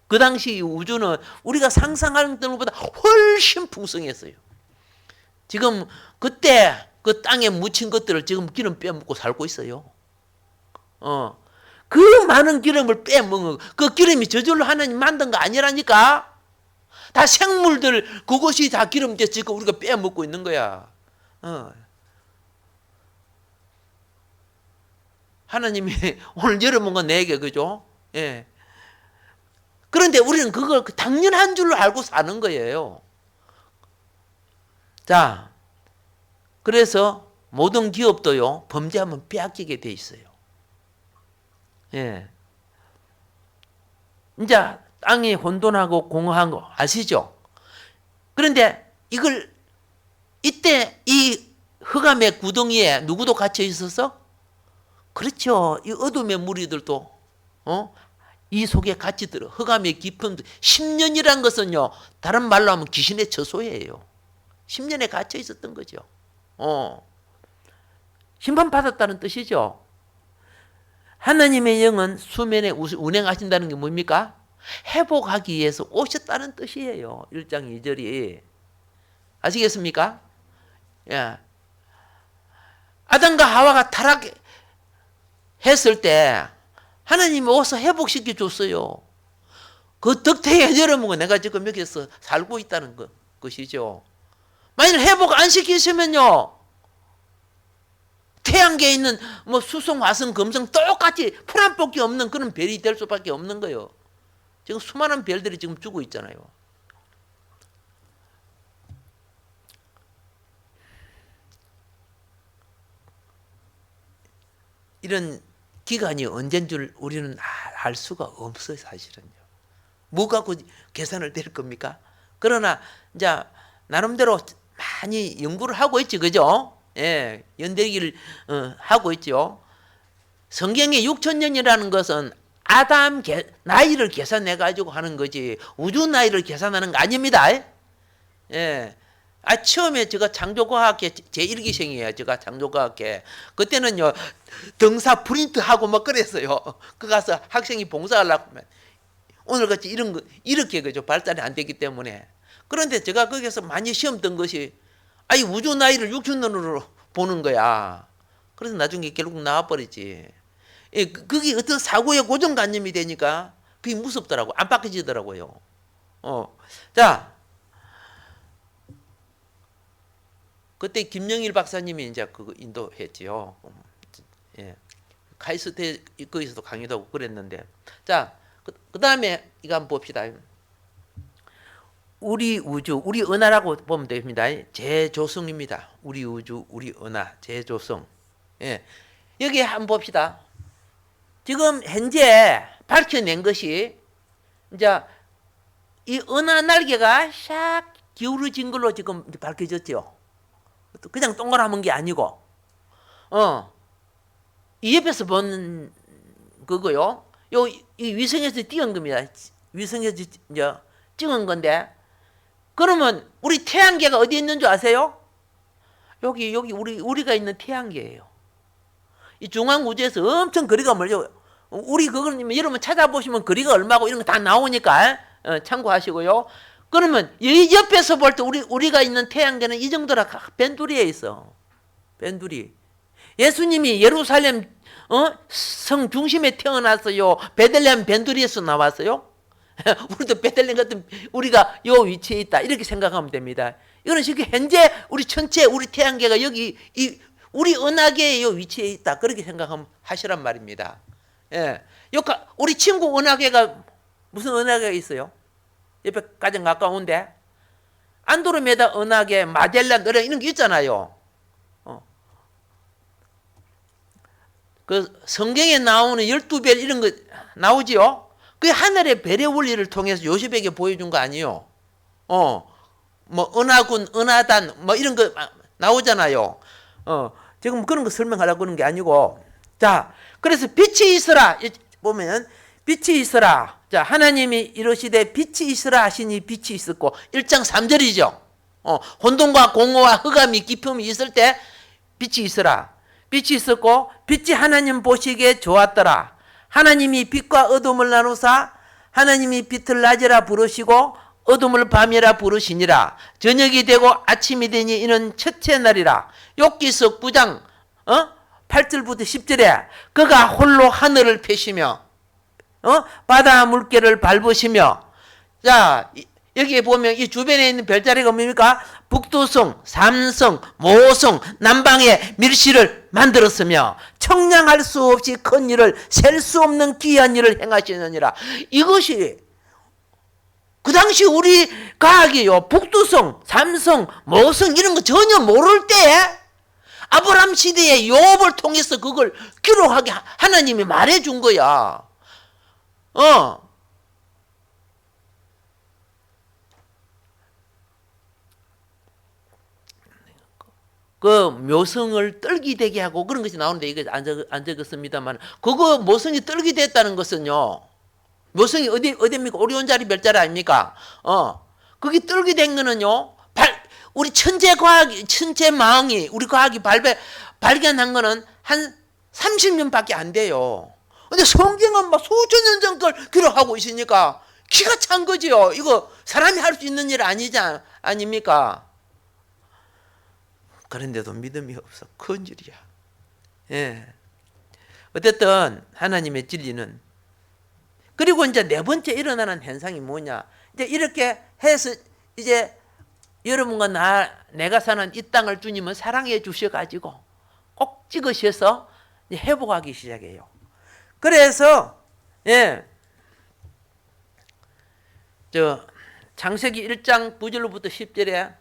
A: 그 당시 우주는 우리가 상상하는 것보다 훨씬 풍성했어요. 지금 그때 그 땅에 묻힌 것들을 지금 기름 빼먹고 살고 있어요. 그 많은 기름을 빼먹은 그 기름이 저절로 하나님 만든 거 아니라니까. 다 생물들 그것이 다 기름 됐으니까 우리가 빼먹고 있는 거야. 하나님이 오늘 여러분 건 내게 그죠? 예. 그런데 우리는 그걸 당연한 줄로 알고 사는 거예요. 자, 그래서 모든 기업도요 범죄하면 빼앗기게 돼 있어요. 예. 이제 땅이 혼돈하고 공허한 거 아시죠? 그런데 이걸 이때 이 흑암의 구덩이에 누구도 갇혀 있어서 그렇죠. 이 어둠의 무리들도 이 속에 같이 들어. 흑암의 깊은 10년이란 것은요. 다른 말로 하면 귀신의 처소예요. 10년에 갇혀 있었던 거죠. 심판받았다는 뜻이죠. 하나님의 영은 수면에 운행하신다는 게 뭡니까? 회복하기 위해서 오셨다는 뜻이에요. 1장 2절이. 아시겠습니까? 예. 아담과 하와가 타락했을 때 하나님이 와서 회복시켜 줬어요. 그 덕택에 여러분은 내가 지금 여기서 살고 있다는 것이죠. 만일 회복 안 시키시면요. 태양계에 있는 뭐 수성, 화성, 금성 똑같이 풀 한 뽑기 없는 그런 별이 될 수밖에 없는 거예요. 지금 수많은 별들이 지금 죽고 있잖아요. 이런 기간이 언제인 줄 우리는 알 수가 없어요, 사실은요. 뭐 갖고 계산을 낼 겁니까? 그러나 이제 나름대로 많이 연구를 하고 있지, 그죠? 예, 연대기를 하고 있죠. 성경의 6천년이라는 것은 아담 나이를 계산해 가지고 하는 거지 우주 나이를 계산하는 거 아닙니다. 예. 처음에 제가 창조과학회 제1기생이에요. 제가 창조과학회. 그때는요, 등사 프린트하고 막 그랬어요. 그 가서 학생이 봉사하려고 하면 오늘같이 이런 거, 이렇게 그죠. 발달이 안 됐기 때문에. 그런데 제가 거기서 많이 시험 든 것이, 우주 나이를 6천년으로 보는 거야. 그래서 나중에 결국 나와버리지. 예, 그게 어떤 사고의 고정관념이 되니까 그게 무섭더라고. 안 바뀌지더라고요. 자. 그때 김영일 박사님이 이제 그거 인도했지요. 예. 카이스트 거기서도 강의도 하고 그랬는데. 자, 그 다음에 이거 한번 봅시다. 우리 우주, 우리 은하라고 보면 됩니다. 재조성입니다. 우리 우주, 우리 은하, 재조성. 예. 여기 한번 봅시다. 지금 현재 밝혀낸 것이 이제 이 은하 날개가 샥 기울어진 걸로 지금 밝혀졌죠. 그냥 동그라문 게 아니고, 이 옆에서 본 그거요. 이 위성에서 띄운 겁니다. 위성에서 이제 찍은 건데, 그러면 우리 태양계가 어디 있는 줄 아세요? 여기 우리가 있는 태양계예요. 이 중앙 우주에서 엄청 거리가 멀죠. 우리 그걸 여러분 찾아보시면 거리가 얼마고 이런 거 다 나오니까 참고하시고요. 그러면 이 옆에서 볼 때 우리가 있는 태양계는 이 정도라 벤두리에 있어. 벤두리. 예수님이 예루살렘 성 중심에 태어났어요. 베들레헴 벤두리에서 나왔어요. 우리도 베들레헴 같은 우리가 요 위치에 있다. 이렇게 생각하면 됩니다. 이런 식으로 현재 우리 전체 우리 태양계가 여기 우리 은하계의 요 위치에 있다. 그렇게 생각하면 하시란 말입니다. 예. 우리 친구 은하계가 무슨 은하계가 있어요? 옆에 가장 가까운데 안드로메다 은하계, 마젤란 이런 게 있잖아요. 그 성경에 나오는 12별 이런 거 나오지요. 그게 하늘의 별의 원리를 통해서 요셉에게 보여준 거 아니에요. 뭐 은하군, 은하단 뭐 이런 거 나오잖아요. 지금 그런 거 설명하려고 그러는 게 아니고, 자, 그래서 빛이 있으라 보면 빛이 있으라. 자, 하나님이 이르시되 빛이 있으라 하시니 빛이 있었고 1장 3절이죠. 혼돈과 공허와 흑암이 깊음이 있을 때 빛이 있으라. 빛이 있었고 빛이 하나님 보시기에 좋았더라. 하나님이 빛과 어둠을 나누사 하나님이 빛을 낮이라 부르시고 어둠을 밤이라 부르시니라. 저녁이 되고 아침이 되니 이는 첫째 날이라. 욥기서 9장 8절부터 10절에 그가 홀로 하늘을 펴시며 바다 물결을 밟으시며, 자, 여기에 보면 이 주변에 있는 별자리가 뭡니까? 북두성, 삼성, 모성, 남방에 밀실을 만들었으며 청량할 수 없이 큰 일을, 셀 수 없는 귀한 일을 행하시느니라. 이것이 그 당시 우리 과학이요, 북두성, 삼성, 모성 이런 거 전혀 모를 때 아브라함 시대에 욥을 통해서 그걸 기록하게 하나님이 말해준 거야. 그 묘성을 떨기되게 하고 그런 것이 나오는데 이거 안 적었습니다만, 그거 모성이 떨기됐다는 것은요, 묘성이 어디입니까? 오리온자리 별자리 아닙니까? 그게 떨기된 거는요, 우리 천체망이 우리 과학이 발견한 거는 한 30년밖에 안 돼요. 근데 성경은 막 수천 년 전 걸 기록하고 있으니까 기가 찬 거지요. 이거 사람이 할 수 있는 일 아닙니까? 그런데도 믿음이 없어. 큰 일이야. 예. 어쨌든 하나님의 진리는, 그리고 이제 네 번째 일어나는 현상이 뭐냐? 이제 이렇게 해서 이제 여러분과 내가 사는 이 땅을 주님은 사랑해 주셔가지고 꼭 찍으셔서 회복하기 시작해요. 그래서 창세기 1장 9절로부터 10절에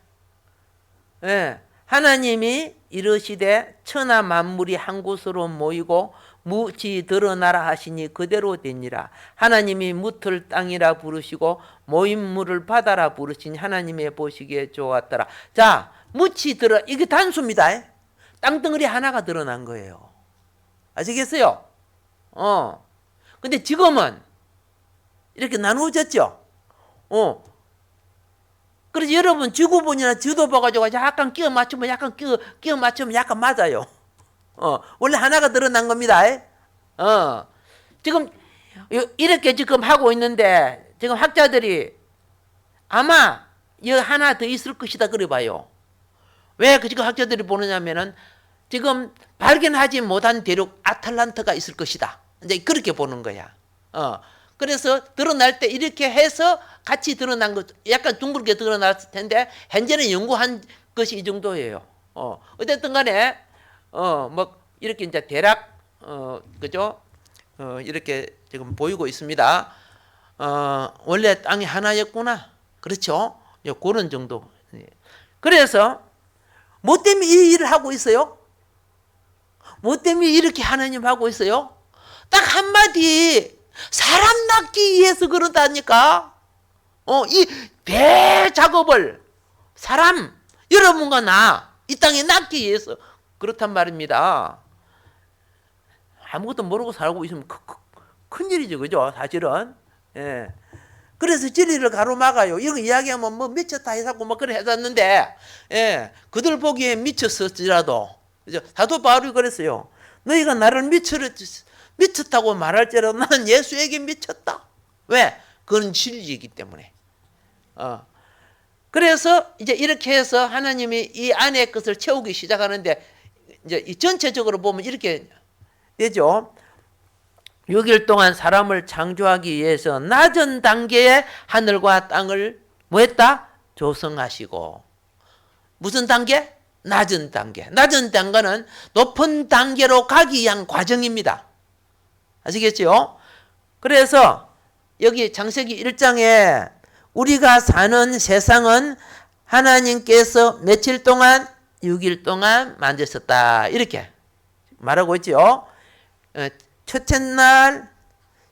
A: 하나님이 이르시되 천하 만물이 한 곳으로 모이고 무지 드러나라 하시니 그대로 되니라. 하나님이 무틀 땅이라 부르시고 모인 물을 바다라 부르시니 하나님의 보시기에 좋았더라. 자, 이게 단수입니다. 땅덩어리 하나가 드러난 거예요. 아시겠어요? 근데 지금은 이렇게 나누어졌죠. 그래서 여러분 지구본이나 지도 봐가지고 약간 끼워 맞추면 약간 맞아요. 원래 하나가 드러난 겁니다. 지금 이렇게 지금 하고 있는데 지금 학자들이 아마 여기 하나 더 있을 것이다 그래 봐요. 왜 지금 학자들이 보느냐면은 지금 발견하지 못한 대륙 아틀란트가 있을 것이다. 이제 그렇게 보는 거야. 그래서 드러날 때 이렇게 해서 같이 드러난 것, 약간 둥글게 드러났을 텐데 현재는 연구한 것이 이 정도예요. 어쨌든 간에 뭐 이렇게 이제 대략 그죠? 이렇게 지금 보이고 있습니다. 원래 땅이 하나였구나. 그렇죠? 그런 정도. 그래서 뭐 때문에 이 일을 하고 있어요? 뭐 때문에 이렇게 하나님 하고 있어요? 딱 한마디, 사람 낳기 위해서 그런다니까. 이 배 작업을 여러분과 나 이 땅에 낳기 위해서 그렇단 말입니다. 아무것도 모르고 살고 있으면 큰 일이죠, 그죠? 사실은. 예. 그래서 진리를 가로막아요. 이런 이야기하면 뭐 미쳤다 해서고 뭐 그래 해놨는데, 그들 보기에 미쳤을지라도, 그죠? 사도 바울이 그랬어요. 너희가 나를 미쳤다고 말할지라도 나는 예수에게 미쳤다. 왜? 그건 진리이기 때문에. 그래서 이제 이렇게 해서 하나님이 이 안의 것을 채우기 시작하는데, 이제 이 전체적으로 보면 이렇게 되죠. 6일 동안 사람을 창조하기 위해서 낮은 단계의 하늘과 땅을 뭐 했다? 조성하시고. 무슨 단계? 낮은 단계. 낮은 단계는 높은 단계로 가기 위한 과정입니다. 아시겠죠? 그래서 여기 창세기 1장에 우리가 사는 세상은 하나님께서 며칠 동안? 6일 동안 만드셨다. 이렇게 말하고 있죠. 첫째 날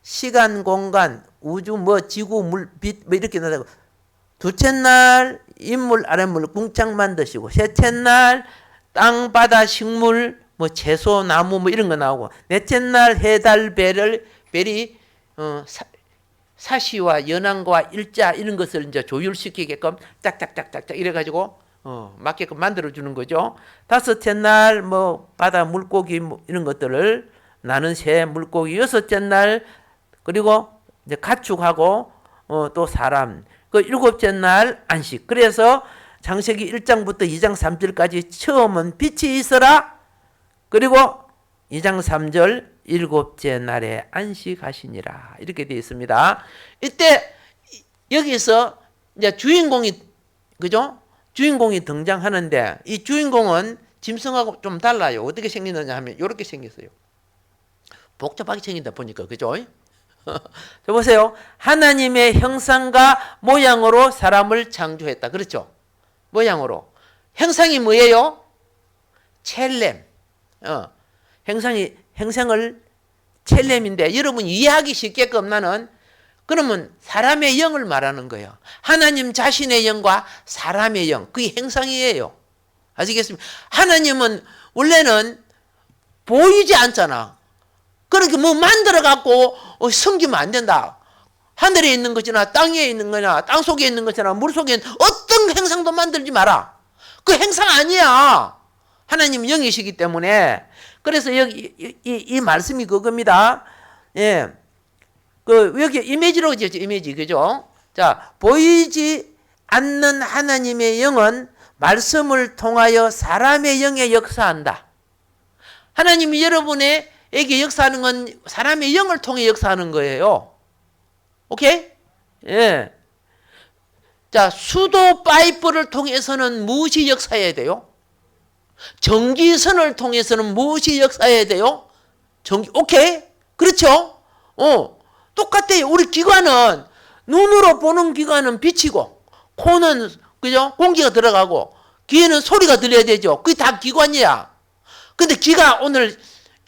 A: 시간, 공간, 우주, 지구, 물, 빛, 이렇게 나타나고 둘째 날 인물 아랫물 궁창 만드시고, 셋째 날 땅, 바다, 식물, 뭐 채소, 나무 뭐 이런 거 나오고, 넷째 날 해, 달, 별이 사시와 연항과 일자 이런 것을 이제 조율시키게끔 짝짝짝짝짝 이래가지고 맞게끔 만들어 주는 거죠. 다섯째 날 뭐 바다 물고기 뭐 이런 것들을 나는 새 물고기, 여섯째 날 그리고 이제 가축하고 또 사람, 그 일곱째 날 안식. 그래서 창세기 1장부터 2장 3절까지 처음은 빛이 있어라. 그리고 2장 3절 일곱째 날에 안식하시니라 이렇게 되어 있습니다. 이때 여기서 이제 주인공이 그죠? 주인공이 등장하는데 이 주인공은 짐승하고 좀 달라요. 어떻게 생기느냐 하면 이렇게 생겼어요. 복잡하게 생긴다 보니까 그죠? 자 보세요. 하나님의 형상과 모양으로 사람을 창조했다. 그렇죠? 모양으로. 형상이 뭐예요? 첼렘. 형상을 첼렘인데 여러분 이해하기 쉽게끔 나는 그러면 사람의 영을 말하는 거예요. 하나님 자신의 영과 사람의 영, 그게 형상이에요. 아시겠습니까? 하나님은 원래는 보이지 않잖아. 그렇게 뭐 만들어 갖고 섬기면 안 된다. 하늘에 있는 것이나 땅에 있는 거나 땅 속에 있는 것이나 물 속에 있는 어떤 형상도 만들지 마라. 그 형상 아니야. 하나님 영이시기 때문에. 그래서 여기 이 말씀이 그겁니다. 예. 그 여기 이미지로 지었죠. 이미지. 그죠? 자, 보이지 않는 하나님의 영은 말씀을 통하여 사람의 영에 역사한다. 하나님이 여러분에게 역사하는 건 사람의 영을 통해 역사하는 거예요. 오케이? 예. 자, 수도 파이프를 통해서는 무엇이 역사해야 돼요? 전기선을 통해서는 무엇이 역사해야 돼요? 오케이? 그렇죠? 똑같아요. 우리 기관은 눈으로 보는 기관은 빛이고, 코는 그죠? 공기가 들어가고, 귀에는 소리가 들려야 되죠. 그게 다 기관이야. 근데 귀가 오늘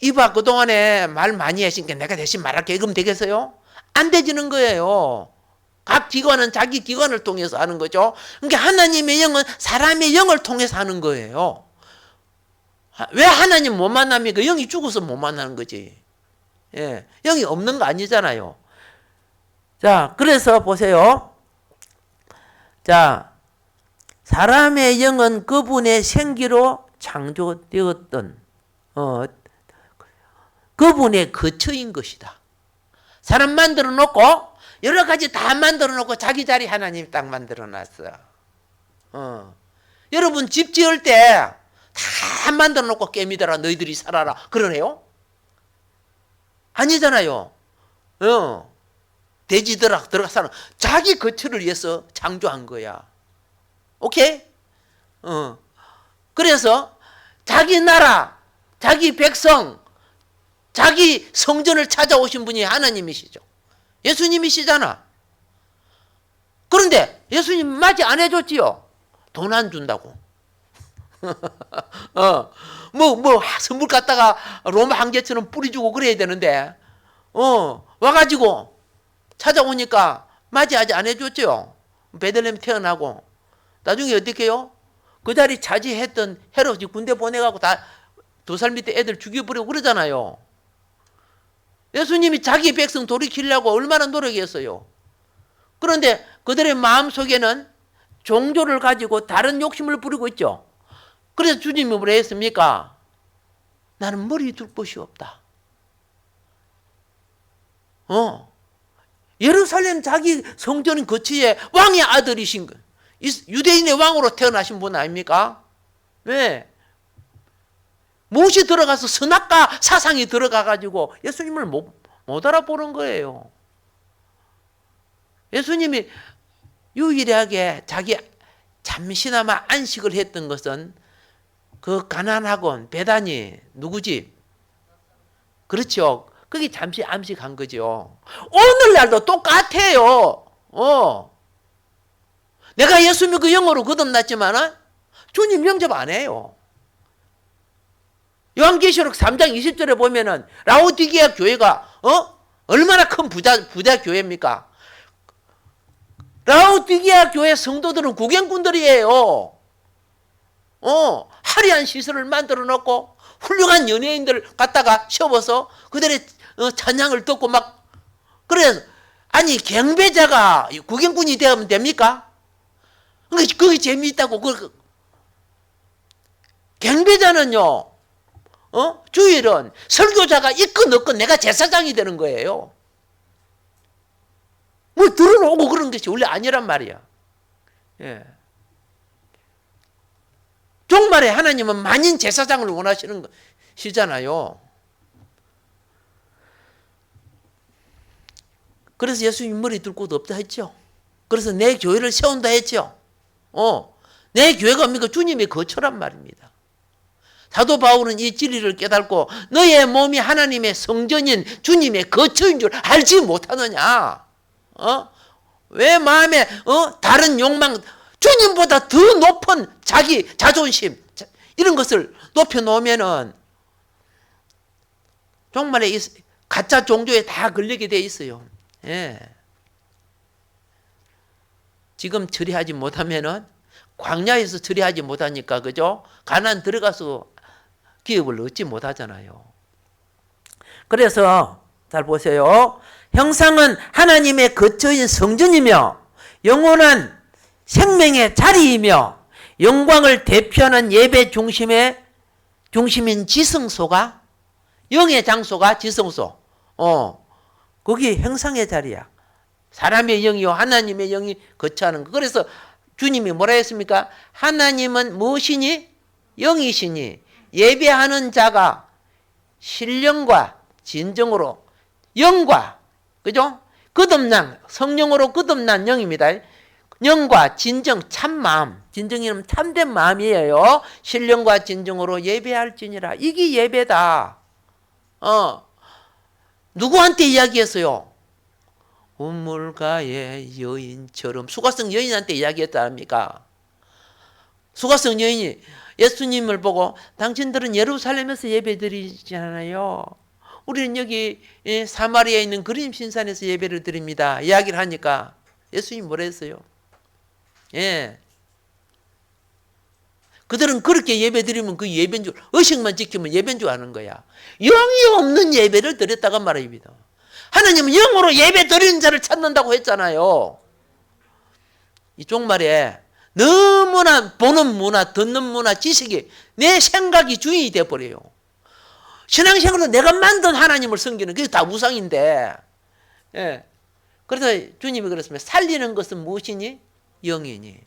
A: 이봐 그동안에 말 많이 하시니까 내가 대신 말할게. 그럼 되겠어요? 안 되지는 거예요. 각 기관은 자기 기관을 통해서 하는 거죠. 그러니까 하나님의 영은 사람의 영을 통해서 하는 거예요. 왜 하나님 못 만납니까? 영이 죽어서 못 만나는 거지. 예, 영이 없는 거 아니잖아요. 자, 그래서 보세요. 자, 사람의 영은 그분의 생기로 창조되었던 그분의 거처인 것이다. 사람 만들어 놓고 여러 가지 다 만들어 놓고 자기 자리 하나님이 딱 만들어 놨어. 여러분 집 지을 때 다 만들어 놓고 깨미더라 너희들이 살아라 그러네요? 아니잖아요. 돼지들아 들어가 사는 자기 거처를 위해서 창조한 거야. 오케이? 그래서 자기 나라, 자기 백성, 자기 성전을 찾아오신 분이 하나님이시죠. 예수님이시잖아. 그런데 예수님 맞이 안 해줬지요. 돈 안 준다고. 선물 갖다가 로마 황제처럼 뿌리주고 그래야 되는데, 와가지고 찾아오니까 맞이하지 안 해줬죠. 베들레헴 태어나고. 나중에 어떻게 해요? 그 자리 차지했던 헤롯이 군대 보내가고 다 2살 밑에 애들 죽여버리고 그러잖아요. 예수님이 자기 백성 돌이키려고 얼마나 노력했어요. 그런데 그들의 마음속에는 종교를 가지고 다른 욕심을 부리고 있죠. 그래서 주님이 뭐라 했습니까? 나는 머리 둘 곳이 없다. 예루살렘 자기 성전 거처에 왕의 아들이신 거. 유대인의 왕으로 태어나신 분 아닙니까? 왜? 무엇이 들어가서 선악과 사상이 들어가가지고 예수님을 못 알아보는 거예요. 예수님이 유일하게 자기 잠시나마 안식을 했던 것은 그 가난하곤 베다니 누구 집? 그렇죠. 그게 잠시 안식한 거죠. 오늘날도 똑같아요. 내가 예수 믿고 영으로 거듭났지만 주님 영접 안 해요. 요한계시록 3장 20절에 보면은 라오디게아 교회가 얼마나 큰 부자 교회입니까? 라오디게아 교회 성도들은 구경꾼들이에요. 화려한 시설을 만들어 놓고 훌륭한 연예인들 갖다가 씌워서 그들의 찬양을 듣고 막 그래서 아니 경배자가 구경꾼이 되면 됩니까? 그게 재미있다고. 경배자는요, 주일은 설교자가 있건 없건 내가 제사장이 되는 거예요. 뭐 들어오고 그런 것이 원래 아니란 말이야. 예. 종말에 하나님은 만인 제사장을 원하시는 것이잖아요. 그래서 예수님 머리 둘 곳 없다 했죠. 그래서 내 교회를 세운다 했죠. 내 교회가 뭡니까? 주님의 거처란 말입니다. 사도 바울은 이 진리를 깨닫고 너의 몸이 하나님의 성전인 주님의 거처인 줄 알지 못하느냐. 왜 마음에 다른 욕망, 주님보다 더 높은 자기 자존심 이런 것을 높여놓으면은 정말에 가짜 종교에 다 걸리게 돼 있어요. 예. 지금 처리하지 못하면은 광야에서 처리하지 못하니까 그죠? 가나안 들어가서 기업을 얻지 못하잖아요. 그래서 잘 보세요. 형상은 하나님의 거처인 성전이며 영원한 생명의 자리이며 영광을 대표하는 예배 중심인 지성소가 영의 장소가 지성소. 거기 형상의 자리야. 사람의 영이요 하나님의 영이 거처하는 거. 그래서 주님이 뭐라 했습니까? 하나님은 무엇이니? 영이시니 예배하는 자가 신령과 진정으로 영과 그죠? 거듭난 성령으로 거듭난 영입니다. 영과 진정 참마음, 진정이면 참된 마음이에요. 신령과 진정으로 예배할지니라. 이게 예배다. 누구한테 이야기했어요? 우물가의 여인처럼 수가성 여인한테 이야기했다 합니까? 수가성 여인이 예수님을 보고 당신들은 예루살렘에서 예배드리잖아요. 우리는 여기 사마리아에 있는 그림 신산에서 예배를 드립니다. 이야기를 하니까 예수님이 뭐라 했어요? 예. 그들은 그렇게 예배 드리면 그 예배인 줄, 의식만 지키면 예배인 줄 아는 거야. 영이 없는 예배를 드렸다가 말입니다. 하나님은 영으로 예배 드리는 자를 찾는다고 했잖아요. 이 종말에 너무나 보는 문화, 듣는 문화, 지식이 내 생각이 주인이 돼버려요. 신앙생활로 내가 만든 하나님을 섬기는 그게 다 우상인데. 예. 그래서 주님이 그랬습니다. 살리는 것은 무엇이니? 영이니.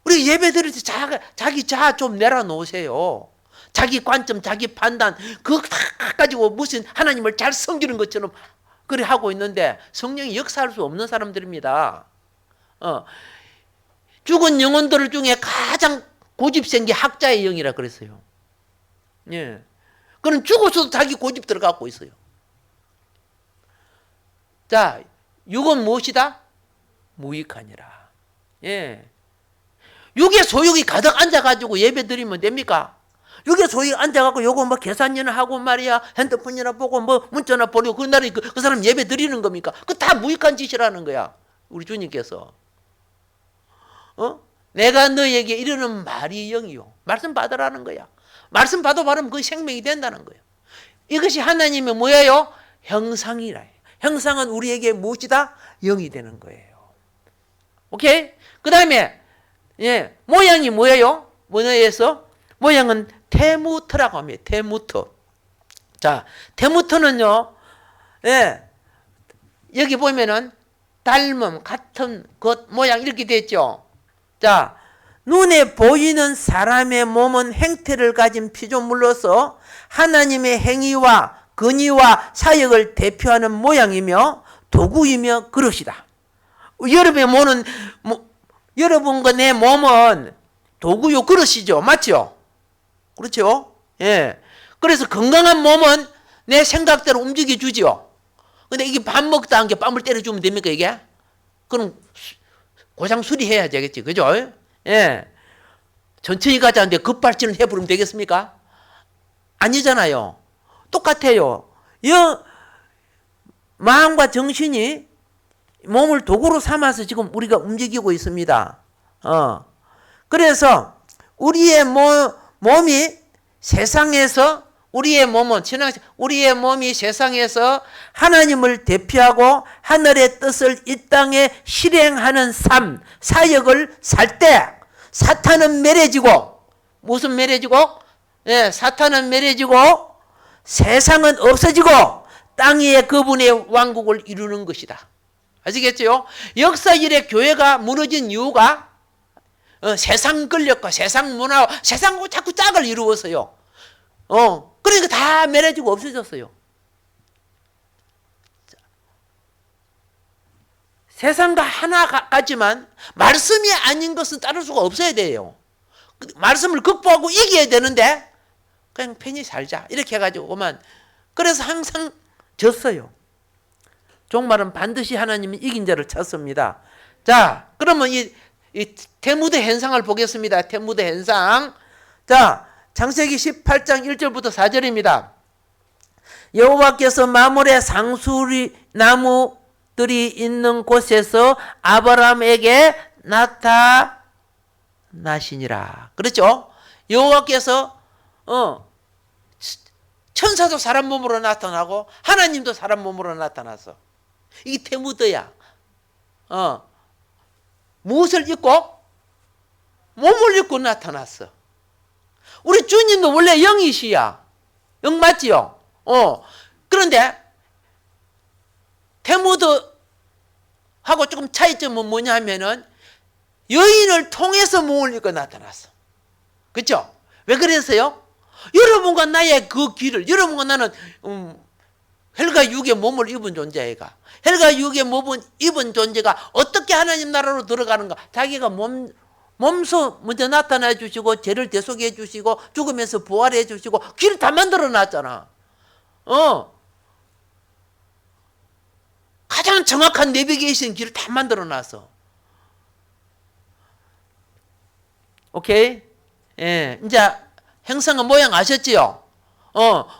A: 우리 예배 드릴 때 자기 자아 좀 내려놓으세요. 자기 관점, 자기 판단, 그거 다 가지고 무슨 하나님을 잘 섬기는 것처럼 그래 하고 있는데 성령이 역사할 수 없는 사람들입니다. 죽은 영혼들 중에 가장 고집센 게 학자의 영이라 그랬어요. 예. 그는 죽어서도 자기 고집 들어가고 있어요. 자, 육은 무엇이다? 무익하니라. 예. 육의 소욕이 가득 앉아가지고 예배 드리면 됩니까? 육의 소욕이 앉아가지고 요거 뭐 계산이나 하고 말이야, 핸드폰이나 보고 뭐 문자나 보내고 그날에 그 사람 예배 드리는 겁니까? 그 다 무익한 짓이라는 거야. 우리 주님께서. 내가 너에게 이르는 말이 영이요. 말씀 받으라는 거야. 말씀 받아 바르면 그 생명이 된다는 거예요. 이것이 하나님의 뭐예요? 형상이라. 형상은 우리에게 무엇이다? 영이 되는 거예요. 오케이? 그 다음에 모양이 뭐예요? 뭐냐에서 모양은 테무트라고 합니다. 테무트. 자, 테무트는요. 여기 보면은 닮음, 같은 것, 모양 이렇게 됐죠. 자, 눈에 보이는 사람의 몸은 행태를 가진 피조물로서 하나님의 행위와 근위와 사역을 대표하는 모양이며 도구이며 그릇이다. 여러분과 내 몸은 도구요 그릇이죠. 맞죠? 그렇죠? 예. 그래서 건강한 몸은 내 생각대로 움직여주죠. 근데 이게 밥 먹다 한 게 뺨을 때려주면 됩니까, 이게? 그럼 고장 수리해야 되겠지. 그죠? 예. 천천히 가자는데 급발진을 해버리면 되겠습니까? 아니잖아요. 똑같아요. 마음과 정신이 몸을 도구로 삼아서 지금 우리가 움직이고 있습니다. 그래서 우리의 몸이 세상에서 우리의 몸이 세상에서 하나님을 대표하고 하늘의 뜻을 이 땅에 실행하는 삶, 사역을 살 때 사탄은 멸해지고, 무슨 멸해지고? 예, 사탄은 멸해지고 세상은 없어지고 땅 위에 그분의 왕국을 이루는 것이다. 아시겠죠? 역사 이래 교회가 무너진 이유가 세상 권력과 세상 문화와 세상과 자꾸 짝을 이루어서요. 그러니까 다 멸해지고 없어졌어요. 세상과 하나 같지만 말씀이 아닌 것은 따를 수가 없어야 돼요. 말씀을 극복하고 이겨야 되는데 그냥 편히 살자 이렇게 해가지고만, 그래서 항상 졌어요. 종말은 반드시 하나님이 이긴 자를 찾습니다. 자, 그러면 이 태무대 현상을 보겠습니다. 태무대 현상. 자, 창세기 18장 1절부터 4절입니다. 여호와께서 마물의 상수리 나무들이 있는 곳에서 아브라함에게 나타나시니라. 그렇죠? 여호와께서 천사도 사람 몸으로 나타나고 하나님도 사람 몸으로 나타나서, 이게 태무드야. 무엇을 입고? 몸을 입고 나타났어. 우리 주님도 원래 영이시야. 영 맞지요? 그런데 태무드하고 조금 차이점은 뭐냐 하면은 여인을 통해서 몸을 입고 나타났어. 그렇죠? 왜 그랬어요? 여러분과 나의 그 길을, 여러분과 나는 헬과 육의 몸을 입은 존재가, 헬과 육의 몸을 입은 존재가 어떻게 하나님 나라로 들어가는가? 자기가 몸소 먼저 나타나 주시고 죄를 대속해 주시고 죽으면서 부활해 주시고 길을 다 만들어 놨잖아. 가장 정확한 내비게이션 길을 다 만들어 놨어. 오케이? 예, 이제 형상과 모양 아셨지요?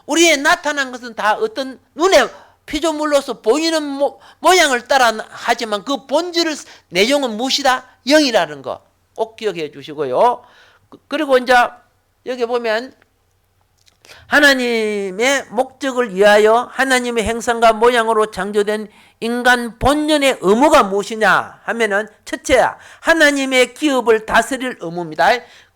A: 우리의 나타난 것은 다 어떤 눈에 피조물로서 보이는 모양을 따라 하지만 그 본질을, 내용은 무엇이다? 영이라는 거 꼭 기억해 주시고요. 그리고 이제 여기 보면 하나님의 목적을 위하여 하나님의 형상과 모양으로 창조된 인간 본연의 의무가 무엇이냐 하면은, 첫째야, 하나님의 기업을 다스릴 의무입니다.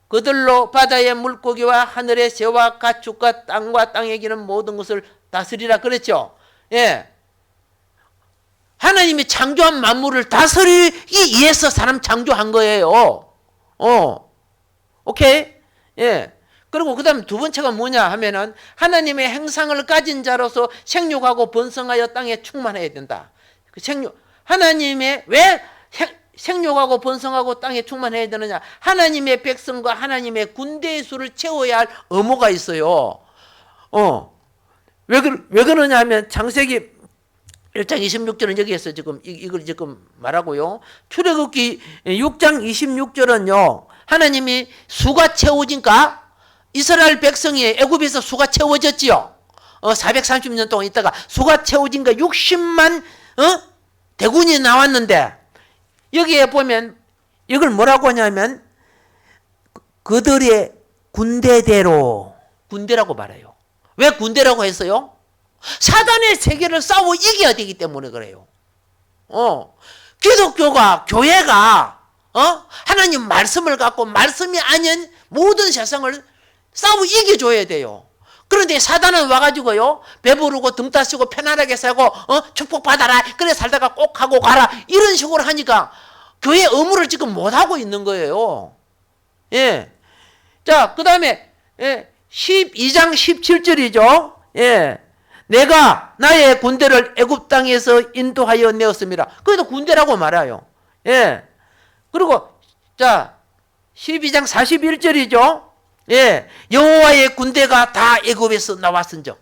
A: 그들로 바다의 물고기와 하늘의 새와 가축과 땅과 땅에 기는 모든 것을 다스리라 그랬죠. 예. 하나님이 창조한 만물을 다스리기 위해서 사람 창조한 거예요. 오케이? 예. 그리고 그 다음 두 번째가 뭐냐 하면은 하나님의 형상을 가진 자로서 생육하고 번성하여 땅에 충만해야 된다. 하나님의 왜 생육하고 번성하고 땅에 충만해야 되느냐? 하나님의 백성과 하나님의 군대의 수를 채워야 할 의무가 있어요. 왜 그러냐 하면 창세기 1장 26절은 여기에서 지금 이걸 지금 말하고요. 출애굽기 6장 26절은요. 하나님이 수가 채워진가? 이스라엘 백성이 애굽에서 수가 채워졌지요. 430년 동안 있다가 수가 채워진가 60만 대군이 나왔는데, 여기에 보면 이걸 뭐라고 하냐면 그들의 군대라고 말해요. 왜 군대라고 했어요? 사단의 세계를 싸워 이겨야 되기 때문에 그래요. 기독교가, 교회가 하나님 말씀을 갖고 말씀이 아닌 모든 세상을 싸워 이겨줘야 돼요. 그런데 사단은 와가지고요, 배부르고 등 따시고 편안하게 살고 축복받아라, 그래 살다가 꼭 하고 가라, 이런 식으로 하니까 교회 의무를 지금 못하고 있는 거예요. 예. 자, 그 다음에 12장 17절이죠. 예. 내가 나의 군대를 애굽 땅에서 인도하여 내었습니다. 그래도 군대라고 말해요. 예. 그리고 자 12장 41절이죠. 예. 여호와의 군대가 다 애굽에서 나왔은즉.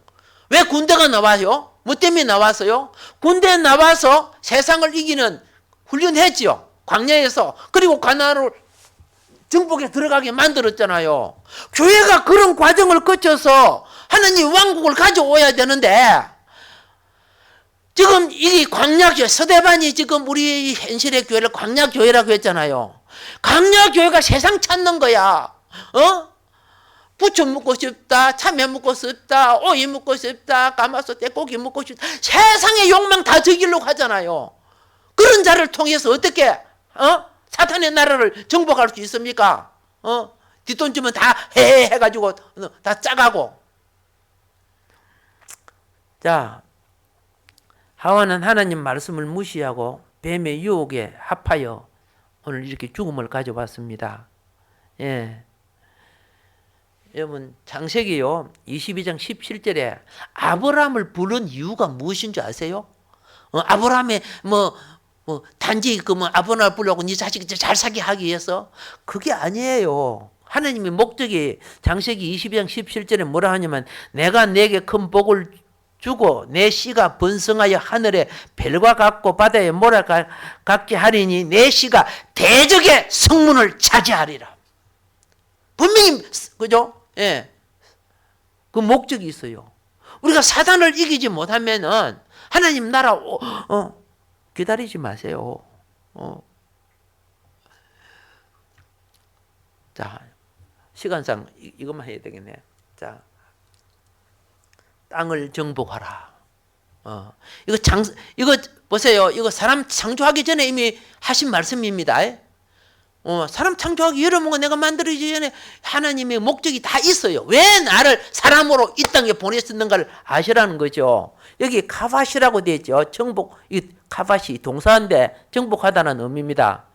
A: 왜 군대가 나와요? 뭐 때문에 나왔어요? 군대에 나와서 세상을 이기는 훈련했지요. 광야에서. 그리고 가나안으로 정복에 들어가게 만들었잖아요. 교회가 그런 과정을 거쳐서 하나님 왕국을 가져와야 되는데, 지금 이 광야교회, 서대반이 지금 우리 현실의 교회를 광야교회라고 했잖아요. 광야교회가 세상 찾는 거야. 부추 묻고 싶다, 참외 묻고 싶다, 오이 묻고 싶다, 가마솥에 고기 묻고 싶다. 세상의 욕망 다 저기로 가잖아요. 그런 자를 통해서 어떻게 사탄의 나라를 정복할 수 있습니까? 뒷돈 주면 다 해가지고 다 짜가고. 자, 하와는 하나님 말씀을 무시하고 뱀의 유혹에 합하여 오늘 이렇게 죽음을 가져왔습니다. 예. 여러분, 창세기요 22장 17절에 아브라함을 부른 이유가 무엇인 줄 아세요? 아브라함의 단지 아브라함을 부르고 네 자식 잘 살게 하기 위해서? 그게 아니에요. 하나님의 목적이 창세기 22장 17절에 뭐라 하냐면 내가 내게 큰 복을 주고 내 씨가 번성하여 하늘의 별과 같고 바다의 모래 같게 하리니 내 씨가 대적의 성문을 차지하리라. 분명히 그죠? 예, 그 목적이 있어요. 우리가 사단을 이기지 못하면은 하나님 나라 기다리지 마세요. 자, 시간상 이것만 해야 되겠네. 자, 땅을 정복하라. 이거 보세요. 이거 사람 창조하기 전에 이미 하신 말씀입니다. 사람 창조하기 여러분과 내가 만들어지기 전에 하나님의 목적이 다 있어요. 왜 나를 사람으로 이 땅에 보냈었는가를 아시라는 거죠. 여기 카바시라고 되어 있죠. 정복, 이 카바시 동사인데 정복하다는 의미입니다.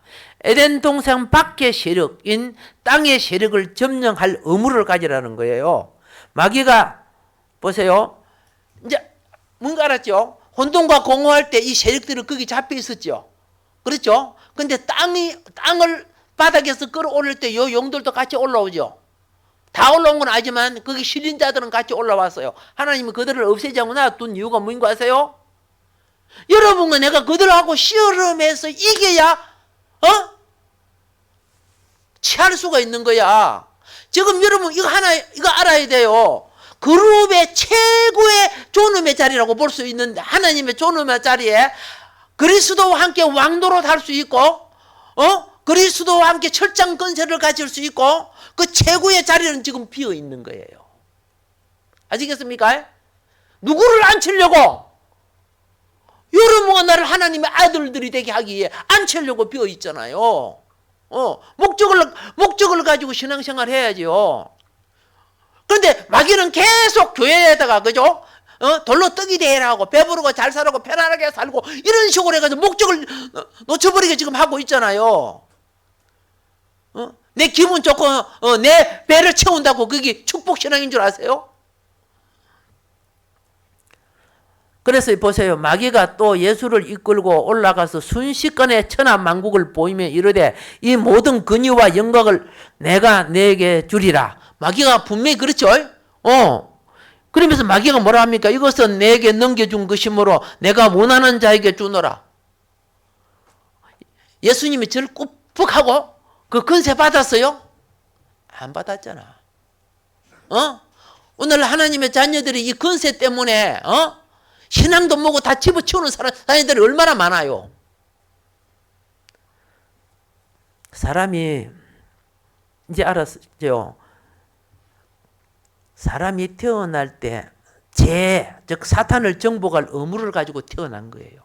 A: 에덴 동산 밖의 세력인 땅의 세력을 점령할 의무를 가지라는 거예요. 마귀가 보세요. 이제 뭔가 알았죠? 혼돈과 공허할 때 이 세력들은 거기 잡혀 있었죠. 그렇죠? 근데 땅을 바닥에서 끌어올릴 때 요 용들도 같이 올라오죠. 다 올라온 건 아니지만 거기 실린 자들은 같이 올라왔어요. 하나님은 그들을 없애지 않고 놔둔 이유가 뭔가 아세요? 여러분과 내가 그들하고 씨름해서 이겨야 취할 수가 있는 거야. 지금 여러분 이거 알아야 돼요. 그룹의 최고의 존엄의 자리라고 볼 수 있는 하나님의 존엄의 자리에 그리스도와 함께 왕노릇 할 수 있고 그리스도와 함께 철장 권세를 가질 수 있고 그 최고의 자리는 지금 비어 있는 거예요. 아시겠습니까? 누구를 앉히려고? 여러분과 나를 하나님의 아들들이 되게 하기 위해 앉히려고 비어 있잖아요. 목적을 가지고 신앙생활 해야죠. 그런데 마귀는 계속 교회에다가 그죠? 돌로 떡이 되라고 배부르고 잘 살고 편안하게 살고 이런 식으로 해가지고 목적을 놓쳐버리게 지금 하고 있잖아요. 내 기분 좋고 내 배를 채운다고 그게 축복신앙인 줄 아세요? 그래서 보세요. 마귀가 또 예수를 이끌고 올라가서 순식간에 천하만국을 보이며 이르되 이 모든 근위와 영광을 내가 내게 주리라. 마귀가 분명히 그렇죠. 그러면서 마귀가 뭐라 합니까? 이것은 내게 넘겨준 것이므로 내가 원하는 자에게 주노라. 예수님이 저를 꾹푹하고 그 권세 받았어요? 안 받았잖아. 오늘 하나님의 자녀들이 이 권세 때문에 신앙도 뭐고 다 집어치우는 자녀들이 얼마나 많아요. 사람이 이제 알았죠. 사람이 태어날 때 즉 사탄을 정복할 의무를 가지고 태어난 거예요.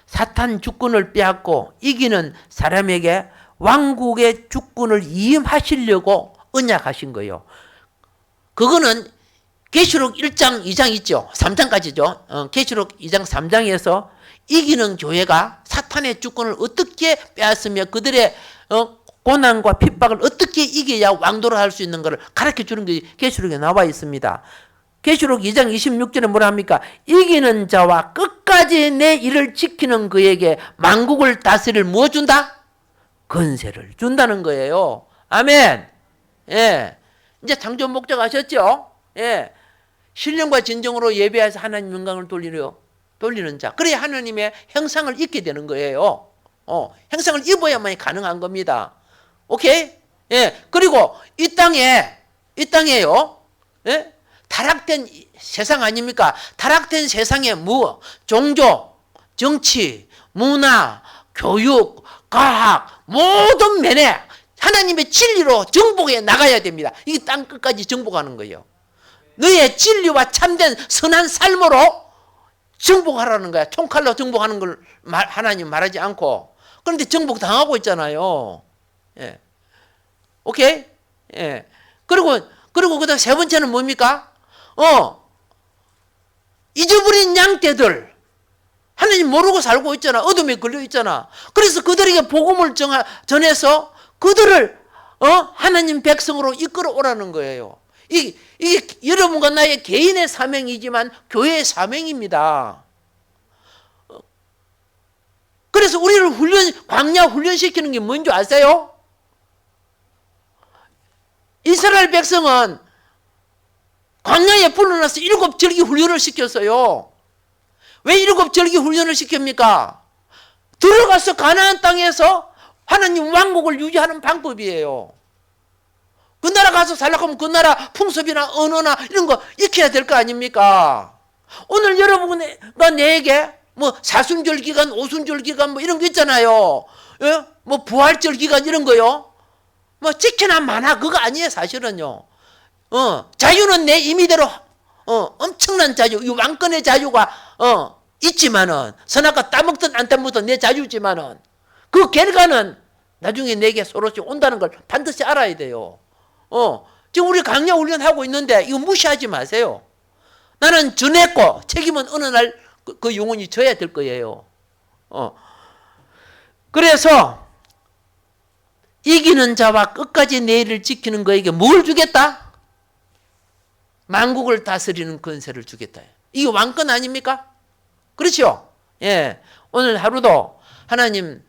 A: 사탄 주권을 빼앗고 이기는 사람에게 왕국의 주권을 이임하시려고 언약하신 거예요. 그거는 계시록 1장 2장 있죠. 3장까지죠. 계시록 2장 3장에서 이기는 교회가 사탄의 주권을 어떻게 빼앗으며 그들의 고난과 핍박을 어떻게 이겨야 왕도를 할 수 있는 것을 가르쳐 주는 게 계시록에 나와 있습니다. 계시록 2장 26절에 뭐라 합니까? 이기는 자와 끝까지 내 일을 지키는 그에게 만국을 다스릴 뭐 준다? 권세를 준다는 거예요. 아멘. 예. 이제 창조 목적 아셨죠? 예. 신령과 진정으로 예배해서 하나님 영광을 돌리는 자. 그래야 하나님의 형상을 입게 되는 거예요. 형상을 입어야만 가능한 겁니다. 오케이? 예. 그리고 이 땅에요. 예? 타락된 세상 아닙니까? 타락된 세상에 종교, 정치, 문화, 교육, 과학 모든 면에 하나님의 진리로 정복해 나가야 됩니다. 이게 땅 끝까지 정복하는 거예요. 너의 진리와 참된 선한 삶으로 정복하라는 거야. 총칼로 정복하는 걸 하나님 말하지 않고. 그런데 정복 당하고 있잖아요. 예. 오케이? 예. 그리고 그다음 세 번째는 뭡니까? 잊어버린 양떼들. 하나님 모르고 살고 있잖아. 어둠에 걸려 있잖아. 그래서 그들에게 복음을 전해서 그들을 하나님 백성으로 이끌어 오라는 거예요. 이게 여러분과 나의 개인의 사명이지만 교회의 사명입니다. 그래서 우리를 광야 훈련시키는 게 뭔지 아세요? 이스라엘 백성은 광야에 불러놔서 7절기 훈련을 시켰어요. 왜 7절기 훈련을 시킵니까? 들어가서 가나안 땅에서 하나님 왕국을 유지하는 방법이에요. 그 나라 가서 살려고 하면 그 나라 풍습이나 언어나 이런 거 익혀야 될 거 아닙니까? 오늘 여러분과 내게 사순절 기간, 오순절 기간 이런 거 있잖아요. 예? 부활절 기간 이런 거요. 지켜나 마나 그거 아니에요, 사실은요. 자유는 내 임의대로 엄청난 자유, 이 왕권의 자유가 있지만은 선악과 따먹든 안 따먹든 내 자유지만은 그 결과는 나중에 내게 서로씩 온다는 걸 반드시 알아야 돼요. 지금 우리 강야 훈련하고 있는데 이거 무시하지 마세요. 나는 전했고 책임은 어느 날 그 영혼이 져야 될 거예요. 그래서 이기는 자와 끝까지 내 일을 지키는 거에게 뭘 주겠다? 만국을 다스리는 권세를 주겠다. 이게 왕권 아닙니까? 그렇죠? 예. 오늘 하루도 하나님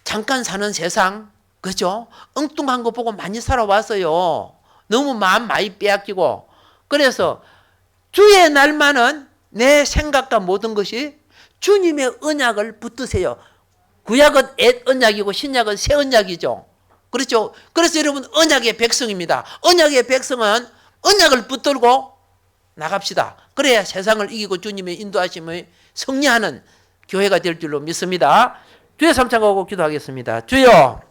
A: 잠깐 사는 세상, 그죠? 엉뚱한 거 보고 많이 살아왔어요. 너무 마음 많이 빼앗기고. 그래서 주의 날만은 내 생각과 모든 것이 주님의 언약을 붙드세요. 구약은 옛 언약이고 신약은 새 언약이죠. 그렇죠? 그래서 여러분 언약의 백성입니다. 언약의 백성은 언약을 붙들고 나갑시다. 그래야 세상을 이기고 주님의 인도하심을 승리하는 교회가 될 줄로 믿습니다. 주의 삼창하고 기도하겠습니다. 주여,